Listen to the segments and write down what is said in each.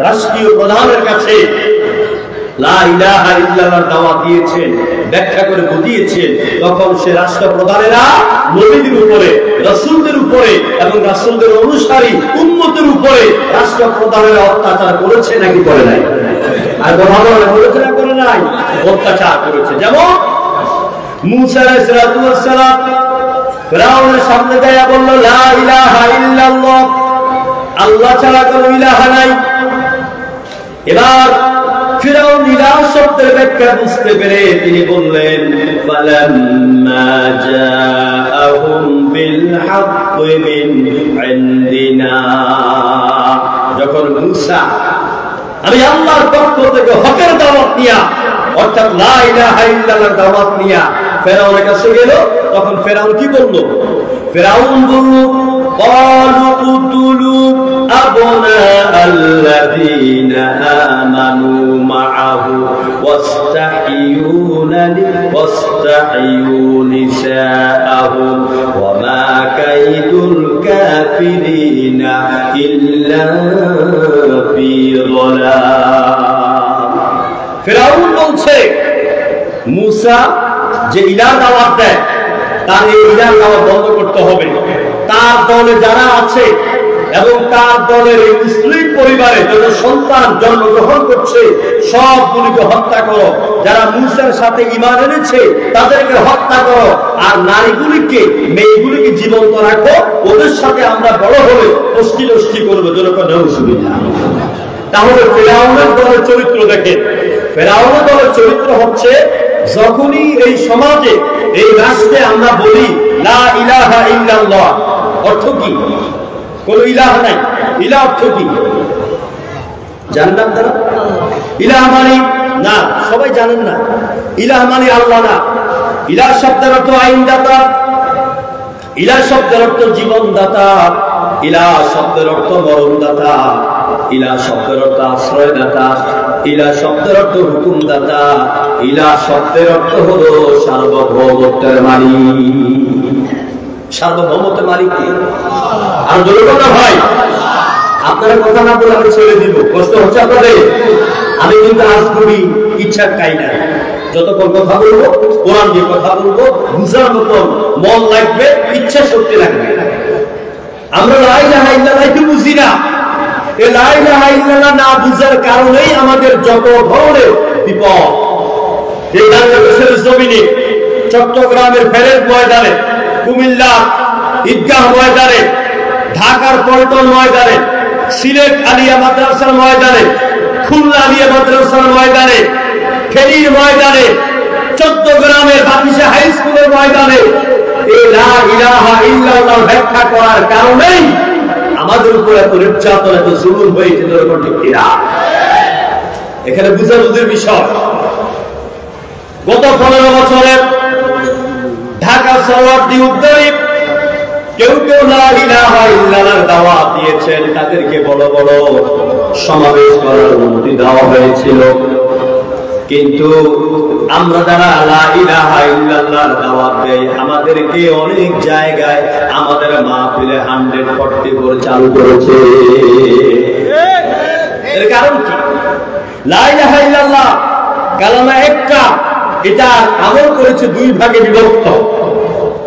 রাষ্ট্রীয় প্রধানের কাছে লা ইলাহা ইল্লাল্লাহর দাওয়াত দিয়েছেন, ব্যাখ্যা করে বুঝিয়েছেন, তখন সে রাষ্ট্রপ্রধানেরা নবীদের উপরে, রাসূলদের উপরে এবং রাসূলদের অনুসারী উম্মতের উপরে রাষ্ট্রপ্রধানেরা অত্যাচার করেছে নাকি করে নাই? আর কথা বলে করেছে না করে নাই? অত্যাচার করেছে। যেমন মূসা আলাইহিস সালাম ফিরআউনের সামনে দাঁড়িয়ে বলল লা ইলাহা ইল্লাল্লাহ, আল্লাহ ছাড়া কোনো ইলাহা নাই। এবার ফিরআউন ইলাহ শব্দের ব্যাখ্যা বুঝতে পেরে তিনি বললেন ফালাম্মা জাআহুম বিল হাক্কি মিন ইনদিনা, যখন মূসা আমি আল্লাহর পক্ষ থেকে হকের দাওয়াত নিয়া, অর্থাৎ লা ইলাহা ইল্লাল্লাহর দাওয়াত নিয়া ফিরআউনের কাছে গেল, তখন ফিরআউন কি বলল? ফিরআউন বলল ক্বালু কুতুলু আবনাআল্লাযীনা আমানু মাআহু ওয়াস্তাহিয়ু নিসাআহুম ওয়া মা কাইদুল কাফিরিনা ইল্লা ফি যালাল। ফিরআউন বলছে মূসা যে ইলাহ দাওয়াত দেয় তার এই ইলাহ দাওয়াত বন্ধ করতে হবে। তার দলে যারা আছে এবং তার দলের এই মুসলিম পরিবারে যত সন্তান জন্মগ্রহণ করছে সবগুলিকে হত্যা করো। যারা মূসার সাথে ঈমান এনেছে তাদেরকে হত্যা করো, আর নারীগুলিকে, মেয়েগুলিকে জীবন্ত রাখো। ওদের সাথে আমরা বড় হলে অস্থি করবো। তাহলে ফিরআউনের দলের চরিত্র দেখে, ফিরআউনের দলের চরিত্র হচ্ছে যখনই এই সমাজে, এই রাষ্ট্রে আমরা বলি লা ইলাহা ইল্লাল্লাহ, অর্থ কি? কোন ইলাহ নাই। ইলাহ অর্থ কি জানেন আপনারা? ইলাহ মানে না, সবাই জানেন না। ইলাহ মানে আল্লাহ না। ইলাহ শব্দের অর্থ আইনদাতা, ইলাহ শব্দের অর্থ জীবনদাতা, ইলাহ শব্দের অর্থ মরণদাতা, ইলাহ শব্দের অর্থ আশ্রয়দাতা, ইলাহ শব্দের অর্থ হুকুমদাতা, ইলাহ শব্দের অর্থ হলো সার্বভৌমত্বের মালিক। সার্বভৌমত্বের মালিক কে? আর জোরে কথা ভাই, আপনারা কথা না বলে আমি ছেড়ে দিব। কষ্ট হচ্ছে আপনাদের? আমি কিন্তু আজ করি ইচ্ছা কাই না। যতক্ষণ কথা বলবো, কোরআন দিয়ে কথা বলবো, বুঝার মতন মন লাগবে, ইচ্ছা শক্তি লাগবে। আমরা লা ইলাহা ইল্লাল্লাহ কি বুঝি না। এই লা ইলাহা ইল্লাল্লাহ না বুঝার কারণেই আমাদের যত ধরনের বিপদ। এই বাংলাদেশের জমিনে, চট্টগ্রামের ফেরের ময়দানে, কুমিল্লার ঈদগাহ ময়দানে, ঢাকার পল্টন ময়দানে, সিলেট আলিয়া মাদ্রাসার ময়দানে, খুলনা আলিয়া মাদ্রাসার ময়দানে, ফেনীর ময়দানে, চট্টগ্রামের বাতিশা হাই স্কুলের ময়দানে এই লা ইলাহা ইল্লাল্লাহ ব্যাখ্যা করার কারণেই আমাদের উপর এত নির্যাতন, এত জুলুম হয়েছে। এখানে বুঝাবুঝির বিষয়। গত 15 বছরে ঢাকা শহরটি উদ্ধারে কেউ কেউ লা ইলাহা ইল্লাল্লাহর দাওয়াত দিয়েছেন, তাদেরকে বড় বড় সমাবেশ করার অনুমতি দেওয়া হয়েছিল। কিন্তু আমরা যারা লা ইলাহা ইল্লাল্লাহর দাওয়াত দেই, আমাদেরকে অনেক জায়গায় আমাদের মাহফিলে 140 চালু করেছে। এর কারণ কি? লা ইলাহা ইল্লাল্লাহ কালেমা একটা, এটা আমল করেছে 2 ভাগে বিভক্ত।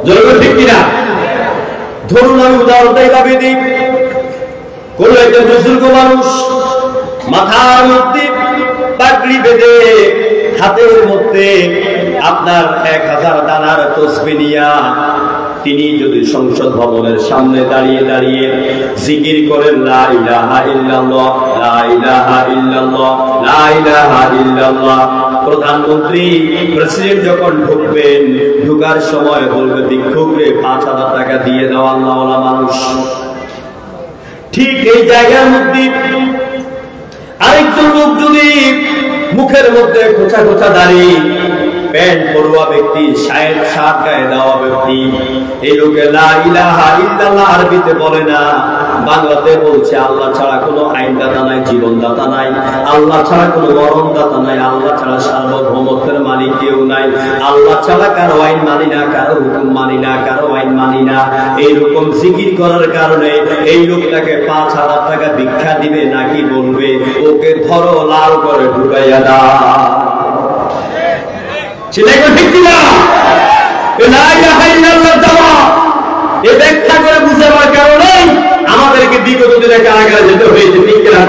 জরুরি ঠিক কিনা? ধরুন আমি উদাহরণটা এইভাবে দিই। কোন একজন বুজুর্গ মানুষ মাথার মধ্যে পাগড়ি বেঁধে, হাতের মধ্যে আপনার 1000 দানার তসবিহ নিয়া তিনি যদি সংসদ ভবনের সামনে দাঁড়িয়ে দাঁড়িয়ে জিকির করেন লা ইলাহা ইল্লাল্লাহ, লা ইলাহা ইল্লাল্লাহ, লা ইলাহা ইল্লাল্লাহ, প্রধানমন্ত্রী, প্রেসিডেন্ট যখন ঢুকবেন, ঢুকার সময় বলবে ভিক্ষুককে 5000 টাকা দিয়ে দাও আল্লাহওয়ালা মানুষ। ঠিক এই জায়গার মধ্যে আরেকজন লোক যদি মুখের মধ্যে খোঁচা খোঁচা দাড়ি, প্যান্ট পরুয়া ব্যক্তি, শার্ট গায়ে দেওয়া ব্যক্তি, এই লোকে লা ইলাহা ইল্লাল্লাহ আরবিতে বলে না, বাংলাতে বলছে আল্লাহ ছাড়া কোনো আইনদাতা নাই, জীবনদাতা নাই, আল্লাহ ছাড়া কোনো মরণদাতা নাই, আল্লাহ ছাড়া সার্বভৌমত্বের মালিক কেউ নাই, আল্লাহ ছাড়া কারো আইন মানি না, কারো হুকুম মানি না, কারো আইন মানি না। এইরকম জিকির করার কারণে এই লোকটাকে ৫,০০০ টাকা ভিক্ষা দিবে নাকি বলবে ওকে ধরো লাল করে ঢুকাইয়া দাও। সেটাই ঠিক কিনা? ব্যাখ্যা করে বুঝাবার কারণে আমাদেরকে বিগত দিনে কারাগারে যেতে হয়েছে, ঠিক কিনা?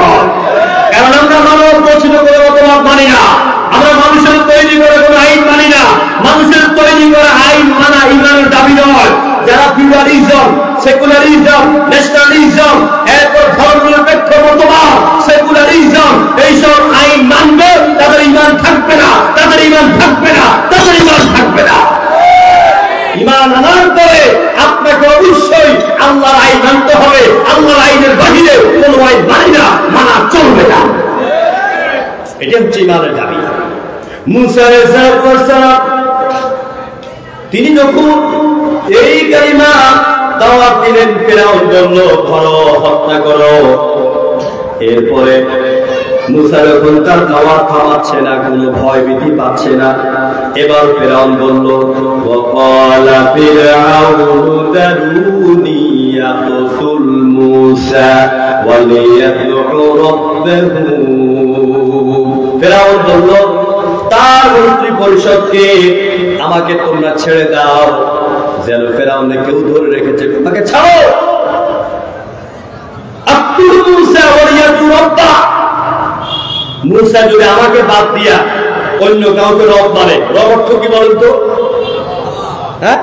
কারণ আমরা মানব রচিত করে মতবাদ মানি না, আমরা মানুষের তৈরি করে কোনো আইন মানি না। মানুষের তৈরি করা আইন মানা ইমানের দাবি নয়। যারা ফিউডালিজম, সেকুলারিজম, ন্যাশনালিজম, এরপর ধর্মনিরপেক্ষ মতবাদ, সেকুলারিজম, এইসব আইন মানবে, তাদের ইমান থাকবে না, তাদের ইমান থাকবে না, তাদের ইমান থাকবে না। ইমান আনার পরে আপনাকে অবশ্যই আল্লাহর আইন মানতে হবে। আল্লাহর আইনের বাহিরে কোনো আইন মানি না, মানা চলবে না। এটা হচ্ছে ইমানের দাবি। মুসা আলাইহিস সালাম তিনি যখন এই কালিমা দাওয়াত দিলেন, ফেরাউন বলল ধরো, হত্যা করো। এরপরে মুসা যখন তার দাওয়াত থামাচ্ছে না, কোনো ভয় ভীতি পাচ্ছে না, এবার ফেরাউন বলল ওয়াকালা ফিরআউনু দারুনি ইয়াকতুল মুসা ওয়ালিয়াদউ রাব্বাহু। ফেরাউন বলল তার মন্ত্রী পরিষদকে আমাকে তোমরা ছেড়ে দাও, যেন ফেরাউনকে কেউ ধরে রেখেছে, তোমাকে ছাড়ো। আব্দুল মুসা ওয়ালিয়াদউ রাব্বাহু, মুসা যদি আমাকে বাদ দিয়া অন্য কাউকে রব মানে, রব অর্থ কি বলেন তো? হ্যাঁ,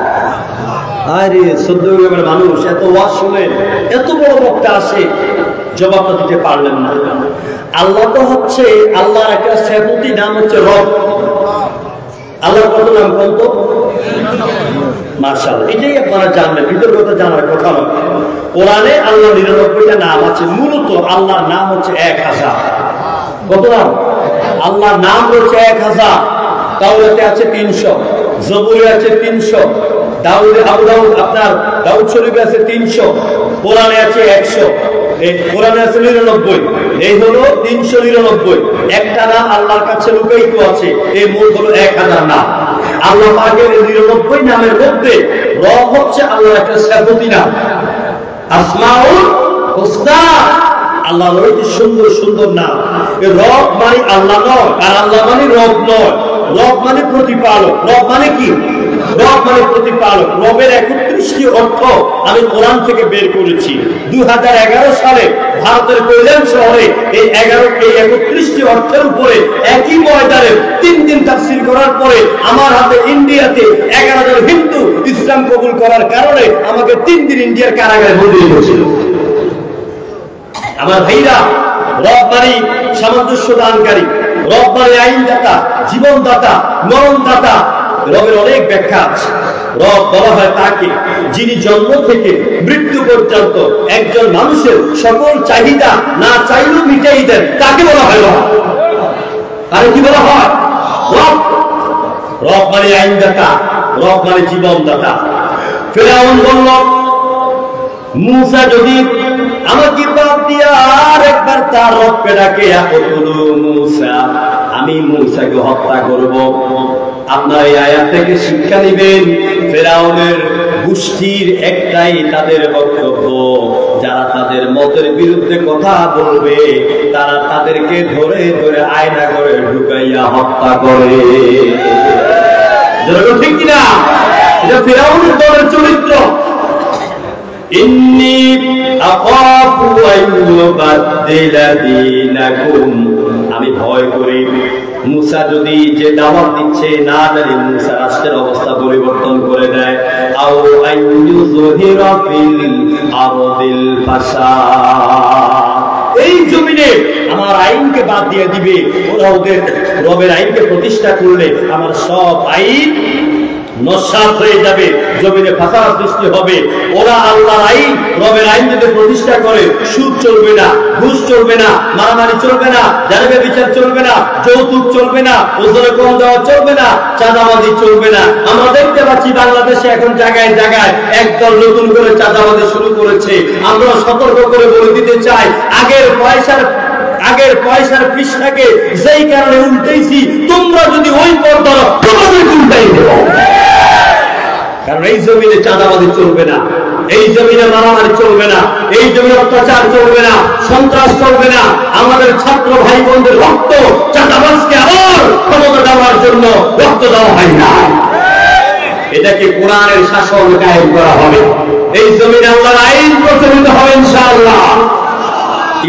আরে ১৪ গ্রামের মানুষ এত ওয়াজ শুনে, এত বড় বক্তা আসে, জবাবটা দিতে পারলেন না। আল্লাহ তো হচ্ছে আল্লাহর একটা সেবতি নাম হচ্ছে রব। আল্লাহর কত নাম কত? মাশাআল্লাহ, এটাই আপনারা জানবেন, ভিতর কথা জানার কথা নয়। কোরআনে আল্লাহ ৯৯টা নাম আছে, মূলত আল্লাহর নাম হচ্ছে ১,০০০। কত নাম? আল্লাহর নাম হচ্ছে ১,০০০। তাওরাতে আছে ৩০০, জবুরে আছে ৩০০, আপনার দাউদ শরীফে আছে ৩০০, কোরআনে আছে ১০০, কোরআনে আছে ৯৯। এই হলো ৩৯৯। একটা নাম আল্লাহর কাছে লুকায়িত আছে, এই মোট হলো ১,০০০ নাম। আল্লাহ পাকের ৯৯ নামের মধ্যে রব হচ্ছে আল্লাহর একটা সিফাতি নাম, আসমাউল হুসনা। আল্লাহর ওই সুন্দর সুন্দর নাম। রব মানে আল্লাহ নয়, আর আল্লাহ মানে রব নয়। রব মানে প্রতিপালক। রব মানে কি? রব মানে প্রতিপালক। রবের ৩১টি অর্থ আমি কোরআন থেকে বের করেছি। ২০১১ সালে ভারতের কল্যাণ শহরে এই ৩১টি অর্থের উপরে একই ময়দানে ৩ দিন তাফসীর করার পরে আমার হাতে ইন্ডিয়াতে ১১,০০০ হিন্দু ইসলাম কবুল করার কারণে আমাকে ৩ দিন ইন্ডিয়ার কারাগারে বন্দী করেছিল। আমার ভাইরা, রব মানে সামঞ্জস্য দানকারী, রব মানে আইনদাতা, জীবনদাতা, মরণদাতা। রবের অনেক ব্যাখ্যা আছে। রব বলা হয় তাকে যিনি জন্ম থেকে মৃত্যু পর্যন্ত একজন মানুষের সকল চাহিদা না চাইলেও মিটাই দেন, তাকে বলা হয় রব। আর কি বলা হয়? রব। রব মানে আইনদাতা, রব মানে জীবনদাতা। ফিরআউন বলল মুসা যদি আমাকে বাদ দিয়া আর একবার তার রবকে ডাকে, মুসা, আমি মুসাকে হত্যা করব। আপনার এই আয়াত থেকে শিক্ষা নেবেন, ফেরাউনের গোষ্ঠীর একটাই তাদের বক্তব্য, যারা তাদের মতের বিরুদ্ধে কথা বলবে তারা তাদেরকে ধরে ধরে আয়না করে ঢুকাইয়া হত্যা করে। ঠিক কিনা? এটা ফেরাউনের দলের চরিত্র। ইন্নী আখাফু আন ইউবাদদিলা দীনাকুম, আমি ভয় করি মুসা যদি যে দাওয়াত দিচ্ছে না জানি মুসা রাষ্ট্রের অবস্থা পরিবর্তন করে দেয়। আও আন ইউযহিরা ফিল আরদিল ফাসাদ, এই জমিনে আমার আইনকে বাদ দিয়ে দিবে। ওরা ওদের রবের আইনকে প্রতিষ্ঠা করলে আমার সব আইন নস্যাৎ হয়ে যাবে, জমিনে ফাসাদ সৃষ্টি হবে। ওরা আল্লাহর আইন, রবের আইন যদি প্রতিষ্ঠা করে, সুদ চলবে না, ঘুষ চলবে না, মারামারি চলবে না, জালিমে বিচার চলবে না, যৌতুক চলবে না, ওজনে কম দেওয়া চলবে না, চাঁদাবাজি চলবে না। আমরা দেখতে পাচ্ছি বাংলাদেশে এখন জায়গায় জায়গায় একদল নতুন করে চাঁদাবাজি শুরু করেছে। আমরা সতর্ক করে বলে দিতে চাই, আগের পয়সার পৃষ্ঠাকে যেই কারণে উল্টেছি, তোমরা যদি ওই পথ ধরো তোমাদের উল্টাই দেব। কারণ এই জমিনে চাঁদাবাজি চলবে না, এই জমিনে মারামারি চলবে না, এই জমিনে অত্যাচার চলবে না, সন্ত্রাস চলবে না। আমাদের ছাত্র ভাই বোনদের রক্ত চাঁদাবাজকে আবার ক্ষমতা দেওয়ার জন্য রক্ত দেওয়া হয় না। এটাকে কোরআনের শাসন কায়েম করা হবে, এই জমিনে আল্লাহর আইন প্রচলিত হবে ইনশাআল্লাহ।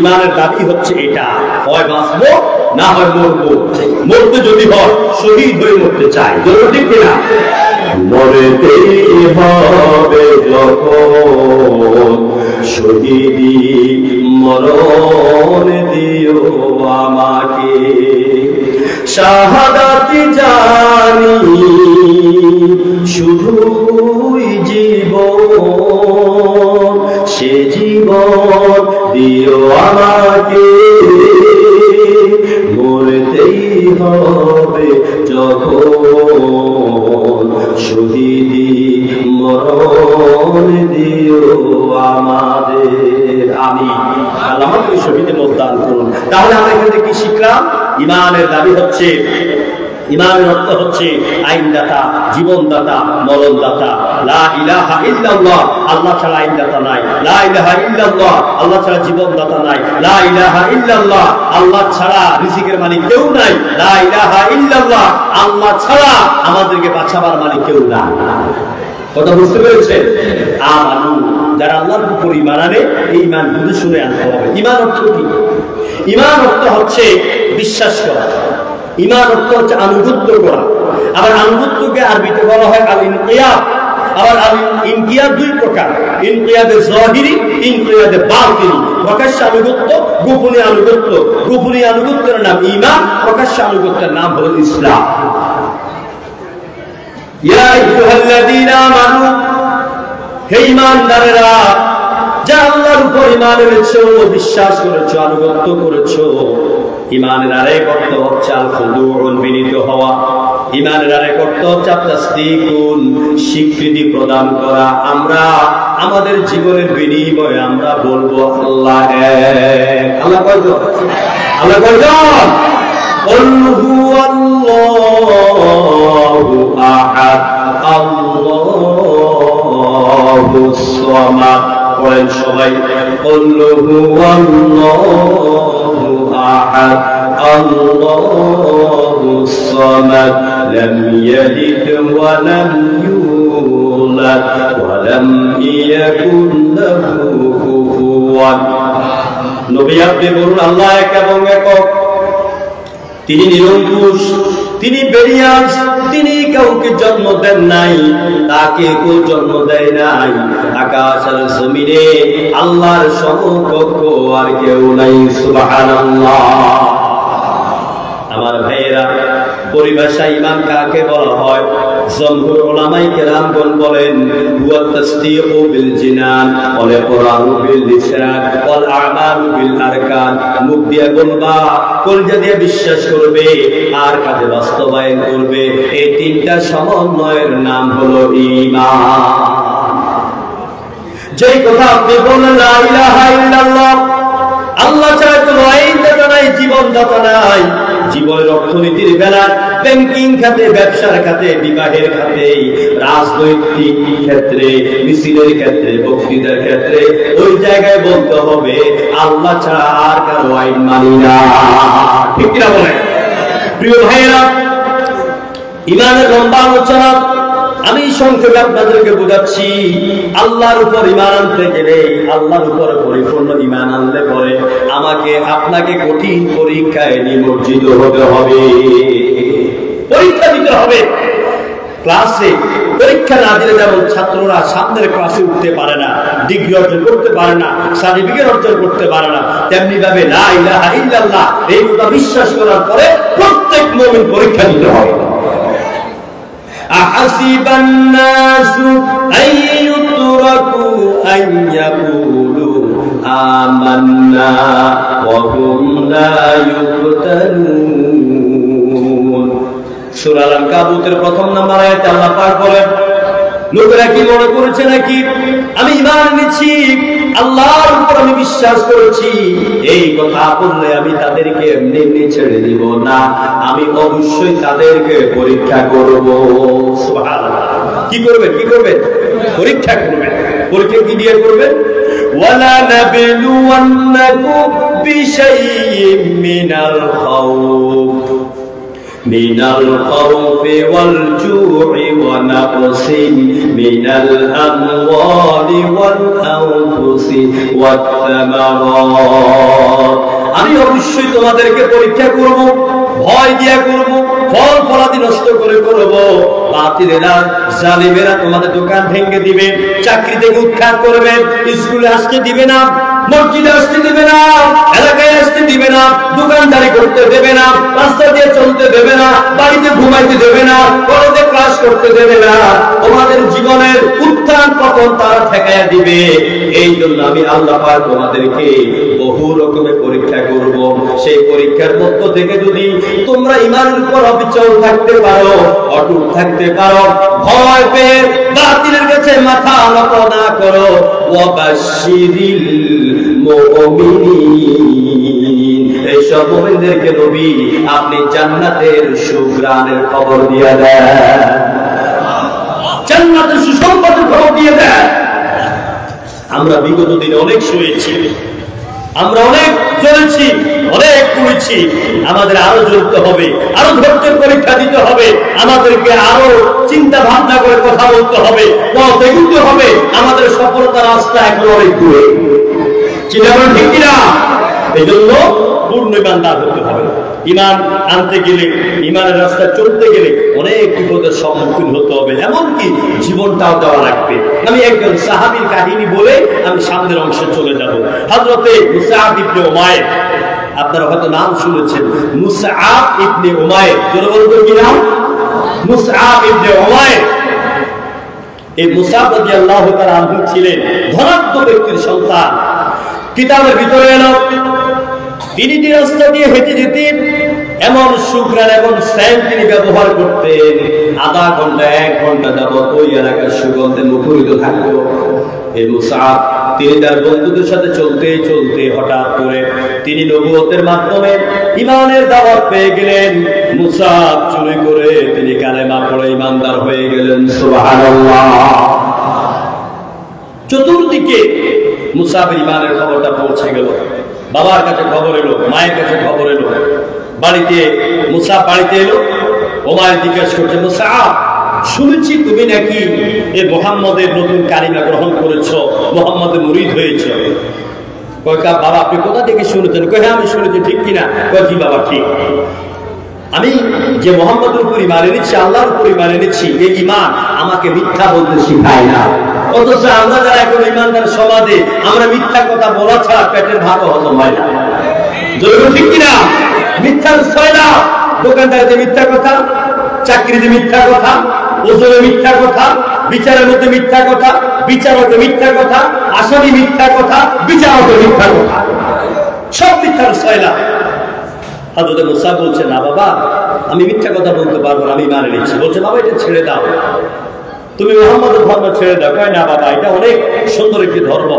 ইমানের দাবি হচ্ছে এটা, হয় বাঁচবো না হয় মরবো। মরতে যদি হয় শহীদ হয়ে মরতে চাই, ঠিক কিনা? মরতেই হবে যখন শহীদি মরণ দিও আমাকে, শাহাদাতি জানি শুধুই জীবন, সে জীবন দিও আমাকে। মরতেই হবে যখন শহীদি মরণ দিও আমাদের। আমি আল্লাহ আমাকে শহীদের মতদান করুন। তাহলে আমরা এখান থেকে কি শিখলাম? ইমানের দাবি হচ্ছে, ইমানের অর্থ হচ্ছে আইনদাতা, জীবনদাতা, মরণদাতা। লা ইলাহা ইল্লাল্লাহ, আল্লাহ ছাড়া আইনদাতা নাই। লা ইলাহা ইল্লাল্লাহ, আল্লাহ ছাড়া জীবনদাতা নাই। লা ইলাহা ইল্লাল্লাহ, আল্লাহ ছাড়া রিজিকের মালিক কেউ নাই। লা ইলাহা ইল্লাল্লাহ, আল্লাহ ছাড়া আমাদেরকে বাঁচাবার মালিক কেউ নাই। কথা বুঝতে পেরেছেন? আমানু, যারা আল্লাহর উপর ঈমান আনে, এই ঈমান বুঝে শুনে আনতে হবে। ঈমান অর্থ কি? ঈমান অর্থ হচ্ছে বিশ্বাস করা, ঈমান অর্থ হচ্ছে আনুগত্য করা। আবার আনুগত্যকে আরবিতে বলা হয় আল ইনকিয়াদ। আবার আল ইনকিয়াদ দুই প্রকার, ইনকিয়াদে যাহিরি, ইনকিয়াদে বাতিনি। প্রকাশ্য আনুগত্য, গোপনে আনুগত্য। গোপনে আনুগত্যের নাম ঈমান, প্রকাশ্য আনুগত্যের নাম হলো ইসলাম। ইয়া আইয়ুহাল্লাযীনা আমানু, হে ঈমানদারেরা, যা আল্লাহর উপর ঈমান এনেছো, বিশ্বাস করেছো, আনুগত্য করেছো। ঈমানের আরেক অর্থ হচ্ছে আল খুদুউন, বিনীত হওয়া। ঈমানের আরেক অর্থ হচ্ছে তাসদীকুন, স্বীকৃতি প্রদান করা। আমরা আমাদের জীবনের বিনিময়ে আমরা বলবো আল্লাহ এক। আল্লাহ কয়জন? আল্লাহ কয়জন? কুল হুয়াল্লাহু আহাদ, আল্লাহুস সামাদ। পড়েন সবাই, কুল হুয়াল্লাহু আহাদ, আল্লাহুস সামাদ, লাম ইয়ালিদ ওয়া লাম ইউলাদ ওয়া লাম ইয়াকুন লাহু কুফুওয়ান। নবী আপনি বলুন আল্লাহ এক এবং একক, তিনি নিরঙ্কুশ, তিনি বেরিয়াস, তিনি কাউকে জন্ম দেন নাই, তাকে কেউ জন্ম দেয় নাই। আকাশ আর জমিনে আল্লাহর সমকক্ষ আর কেউ নাই। সুবহানাল্লাহ। আমার ভাইয়েরা, পরিভাষা ঈমান কাকে বলা হয়? জমহুর উলামায়ে কেরামগণ বলেন হুয়া তাসদীকু বিল জিনান ওয়াল ইকরারু বিল লিসান ওয়াল আমালু বিল আরকান। মুখ দিয়ে বলবা, কলজা দিয়ে বিশ্বাস করবে, আর কাজে বাস্তবায়ন করবে। এই তিনটা সমন্বয়ের নাম হলো ঈমান। যেই কথা আপনি বললেন লা ইলাহা ইল্লাল্লাহ, আল্লাহ ছাড়া কোনো আইনদাতা নাই, জীবনদাতা নাই। জীবনের অর্থনীতির বেলা, ব্যাংকিং খাতে, ব্যবসার খাতে, বিবাহের খাতে, রাজনৈতিক ক্ষেত্রে, মিছিলের ক্ষেত্রে, বক্তৃতার ক্ষেত্রে, ওই জায়গায় বলতে হবে আল্লাহ ছাড়া আর কারো আইন মানি না। ঠিক কিনা বলেন? প্রিয় ভাইয়েরা, ঈমানের লম্বা আলোচনা আমি সংক্ষেপে আপনাদেরকে বোঝাচ্ছি। আল্লাহর উপর ঈমান আনতে গেলে, আল্লাহর উপর পরিপূর্ণ ঈমান আনলে পরে আমাকে আপনাকে কঠিন পরীক্ষায় নিমজ্জিত হতে হবে, পরীক্ষা দিতে হবে। ক্লাসে পরীক্ষা না দিলে যেমন ছাত্ররা সামনের ক্লাসে উঠতে পারে না, ডিগ্রি অর্জন করতে পারে না, সার্টিফিকেট অর্জন করতে পারে না, তেমনি ভাবে লা ইলাহা ইল্লাল্লাহ এই কথা বিশ্বাস করার পরে প্রত্যেক মুমিন পরীক্ষা দিতে হবে। أحسب الناس أن يتركوا أن يقولوا آمنا وهم لا يفتنون। সূরা আল-আনকাবুতের প্রথম নম্বর আয়াতে আল্লাহ পাক বলেন লোকেরা কি মনে করেছে নাকি আমি ঈমান এনেছি, আল্লাহর উপর আমি বিশ্বাস করেছি, এই কথা বললে আমি তাদেরকে এমনি এমনি ছেড়ে দিব না, আমি অবশ্যই তাদেরকে পরীক্ষা করব। সুবহানাল্লাহ। কি করবেন? কি করবেন? পরীক্ষা করবেন। পরীক্ষা কি দিয়ে করবেন? ওয়ালা নাবলুওয়ান্নাকুম বিশাইইম মিনাল খাউফ মিনাল খাউফি ওয়াল জু'i ওয়া নাকসিন মিনাল আমওয়ালি ওয়াল আনফুসি ওয়াত তামারাত। আমি অবশ্যই তোমাদেরকে পরীক্ষা করব, ভয় দিয়া করব, ফল ফলাদি নষ্ট করে করব। বাতিলেরা জালিমেরা তোমাদের দোকান ভেঙে দিবে, চাকরি থেকে উৎখাত করবে, স্কুলে আসতে দিবে না, মসজিদে আসতে দিবে না, এলাকায় আসতে দিবে না, দোকানদারি করতে দেবে না, রাস্তা দিয়ে চলতে দেবে না, বাড়িতে ঘুমাইতে দেবে না, কলেজে ক্লাস করতে দেবে না, তোমাদের জীবনের উত্থান পতন তারা ঠেকাইয়া দিবে। এই জন্য আমি আল্লাহ পাক তোমাদেরকে বহু রকমের পরীক্ষা করব। সেই পরীক্ষার মধ্য থেকে যদি তোমরা ঈমানের উপর অবিচল থাকতে পারো, অটুট থাকতে পারো, ভয় পেয়ে বাতিলের কাছে মাথা নত না করো, ওয়াবাশশিরিল মুমিনিন, এইসব মুমিনদেরকে নবী আপনি জান্নাতের সুঘ্রাণের খবর দিয়ে দেন, জান্নাতের সুসংবাদের খবর দিয়ে দেন। আমরা বিগত দিনে অনেক শুয়েছি, আমরা অনেক জ্বলেছি, অনেক পড়েছি, আমাদের আরো জ্বলতে হবে, আরো ধৈর্যের পরীক্ষা দিতে হবে, আমাদেরকে আরো চিন্তা ভাবনা করে কথা বলতে হবে, পথ এগুতে হবে। আমাদের সফলতার রাস্তা এখন অনেক দূরে, চিন্তা করেন ঠিক কিনা? এই জন্য পূর্ণ ইমানদার হতে হবে। ঈমান আনতে গেলে, ঈমানের রাস্তায় চলতে গেলে অনেক বিপদের সম্মুখীন হতে হবে, এমনকি জীবনটাও দেওয়া লাগবে। আমি একজন সাহাবীর কাহিনী বলে আমি সামনের অংশে চলে যাব। হযরতে মুসআব ইবনে উমাইর, আপনারা হয়তো নাম শুনেছেন, মুসআব ইবনে উমাইর। জোরে বলুন কি নাম? মুসআব ইবনে উমাইর। এই মুসআব রাদিয়াল্লাহু তাআলা আনহু ছিলেন ধনাঢ্য ব্যক্তির সন্তান। কিতাবের ভিতরে এলো তিনি যে রাস্তা দিয়ে হেঁটে যেতেন, এমন সুঘ্রাণ এবং সেন্ট তিনি ব্যবহার করতেন, আধা ঘন্টা 1 ঘন্টা যাবত ওই এলাকার সুগন্ধে মুখরিত থাকতো। এই মুসআব তিনি তার বন্ধুদের সাথে চলতে চলতে হঠাৎ করে তিনি নবুয়তের মাধ্যমে ঈমানের দাওয়াত পেয়ে গেলেন। মুসআব চুরি করে তিনি কালেমা পড়ে ঈমানদার হয়ে গেলেন। সুবহানাল্লাহ। চতুর্দিকে মুসআবের ঈমানের খবরটা পৌঁছে গেল। বাবার কাছে খবর এলো, মায়ের কাছে খবর এলো, বাড়িতে মুসআব বাড়িতে এলো। ওমার জিজ্ঞাসা করছে, মুসআব শুনেছি তুমি নাকি এই মুহাম্মদের নতুন কালিমা গ্রহণ করেছো, মুহাম্মদের মুরিদ হয়েছে। কয় বাবা আপনি কোথা থেকে শুনেছেন? কয় হ্যাঁ আমি শুনেছি। ঠিক কিনা? কয় জি বাবা ঠিক। আমি যে মুহাম্মদের উপর ঈমান এনেছি, আল্লাহর উপর ঈমান এনেছি, এই ঈমান আমাকে মিথ্যা বলতে শিখায় না। অথচ আমরা যারা এখন ঈমানদার সমাজে আমরা মিথ্যা কথা বলা ছাড়া পেটের ভাত হজম হয় না। ঠিক কিনা? মিথ্যার ছয়লা, দোকানদারিতে মিথ্যা কথা, চাকরিতে মিথ্যা কথা, ওজনে মিথ্যা কথা, বিচারের মধ্যে মিথ্যা কথা, বিচারকে মিথ্যা কথা, আসামি মিথ্যা কথা, বিচারকে মিথ্যা কথা, সব মিথ্যার ছয়লা। হযরত মুসা বলছে, না বাবা আমি মিথ্যা কথা বলতে পারবো না, আমি মানে নিচ্ছি। বলছে বাবা এটা ছেড়ে দাও, তুমি মুহাম্মদের ধর্ম ছেড়ে দাও। কয় না বাবা এটা অনেক সুন্দর একটি ধর্ম,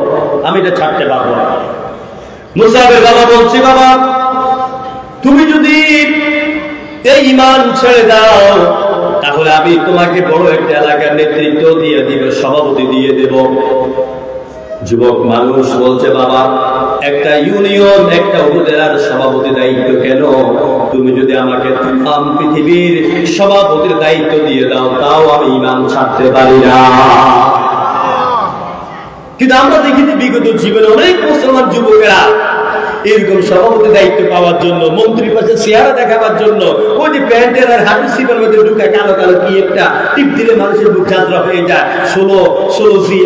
আমি এটা ছাড়তে পারবো না। মুসাবের বাবা বলছে, বাবা তুমি যদি এই ঈমান ছেড়ে দাও তাহলে আমি তোমাকে বড় একটা এলাকার নেতৃত্ব দিয়ে দিব, সভাপতি দিয়ে দেব। যুবক মানুষ বলছে, বাবা একটা ইউনিয়ন, একটা উপজেলার সভাপতি দায়িত্ব কেন? তুমি যদি আমাকে তাম পৃথিবীর সভাপতির দায়িত্ব দিয়ে দাও তাও আমি ঈমান ছাড়তে পারি না। কিন্তু আমরা দেখি যে বিগত জীবনে অনেক মুসলমান যুবকেরা এরকম সভাপতি দায়িত্ব পাওয়ার জন্য, মন্ত্রীর পাশে চেহারা দেখাবার জন্য ওই যে প্যান্টের আর হাতের সিপের মধ্যে ঢুকে কালো কালো কি একটা টিপ দিলে মানুষের বুক যাত্রা হয়ে যায়। 16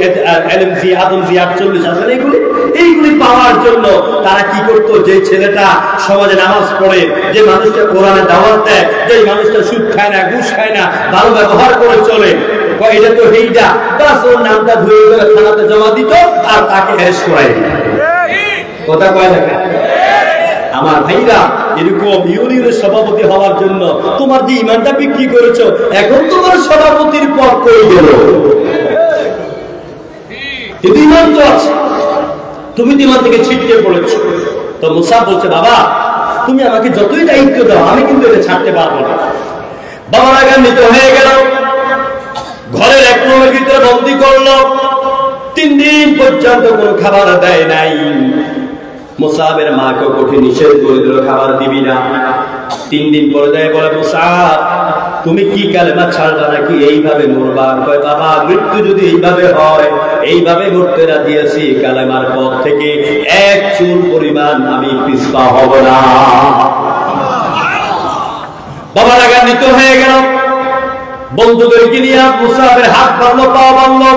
LMG, আদমজি 48 আসলে এইগুলি পাওয়ার জন্য তারা কি করতো, যে ছেলেটা সমাজে নামাজ পড়ে, যে মানুষটা কোরআনে দাওয়াত দেয়, যে মানুষটা সুদ খায় না, ঘুষ খায় না, ভালো ব্যবহার করে চলে, এটা তো হেইটা, বাস ওর নামটা ধুয়ে ধরে থানাতে জমা দিত আর তাকে অ্যারেস্ট করাই দিত। কথা কয় দেখা আমার ভাইরা, এরকম ইউনিয়নের সভাপতি হওয়ার জন্য তোমার যে ঈমানটা বিক্রি করেছো, এখন তোমার সভাপতির পদ কই গেল? কিন্তু ইমান তো আছে, তুমি তো ইমান থেকে ছিটকে পড়েছো। তো মুসা বলছে, বাবা তুমি আমাকে যতই দায়িত্ব দাও আমি কিন্তু এটা ছাড়তে পারবো না। বাবা রাগান্বিত হয়ে গেল, ঘরের এক রুমের ভিতরে বন্দি করলো। 3 দিন পর্যন্ত কোনো খাবার দেয় নাই। মুসাবের মাকে কঠিন নিষেধ করে দিল, খাবার দিবি না। 3 দিন পরে যায় বলে, মুসাব তুমি কি কালেমা ছাড়বা নাকি এইভাবে মরবা? কয়, বাবা মৃত্যু যদি এইভাবে হয়, এইভাবে মরতে রাজি আছি, কালেমার পথ থেকে 1 চুল পরিমাণ আমি পিছপা হব না। বাবা রাগান্বিত হয়ে গেল, বন্ধুদেরকে নিয়ে মুসাবের হাত বাঁধলো, পা বাঁধলো,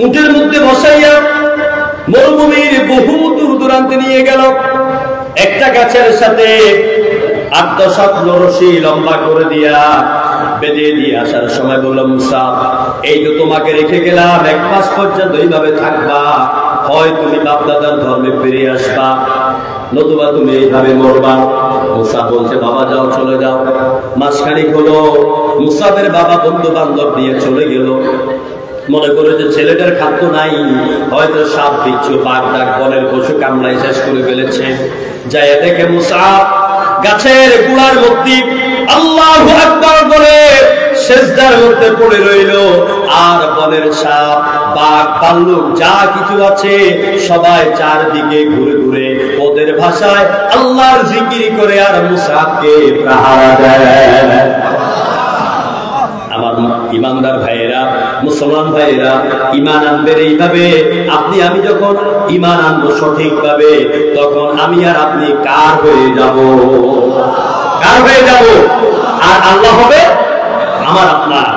উটের মধ্যে বসাইয়া মরুভূমির বহু দূর দূরান্তে নিয়ে গেল। একটা গাছের সাথে 8-10 রশি লম্বা করে দিয়া বেঁধে দিয়ে আসার সময় বলল, মুসা এই তো তোমাকে রেখে গেলাম, 1 মাস পর্যন্ত এইভাবে থাকবা, হয় তুমি বাপদাদার ধর্মে ফিরে আসবা, নতুবা তুমি এইভাবে মরবা। মুসা বলছে, বাবা যাও, চলে যাও। মাসখানিক হলো, মুসাবের বাবা বন্ধু বান্ধব নিয়ে চলে গেল। মনে করে যে ছেলেটার খাদ্য নাই, হয়তো সাপ বিচ্ছু বাঘ ডাক বনের পশু কামড়াই শেষ করে ফেলেছে। যাই দেখে মুসা গাছের গুড়ার মধ্যে আল্লাহু আকবার বলে সেজদার মধ্যে পড়ে রইল। আর বনের সাপ বাঘ ভাল্লুক যা কিছু আছে সবাই চারদিকে ঘুরে ঘুরে ওদের ভাষায় আল্লাহর জিকির করে আর মুসাকে পাহারা দেয়। আমার ইমানদার ভাইয়েরা, মুসলমান ভাইয়েরা, ইমান আনবেন এইভাবে। আপনি আমি যখন ইমান আনবো সঠিকভাবে, তখন আমি আর আপনি কার হয়ে যাব? কার হয়ে যাব? আর আল্লাহ হবে আমার আপনার।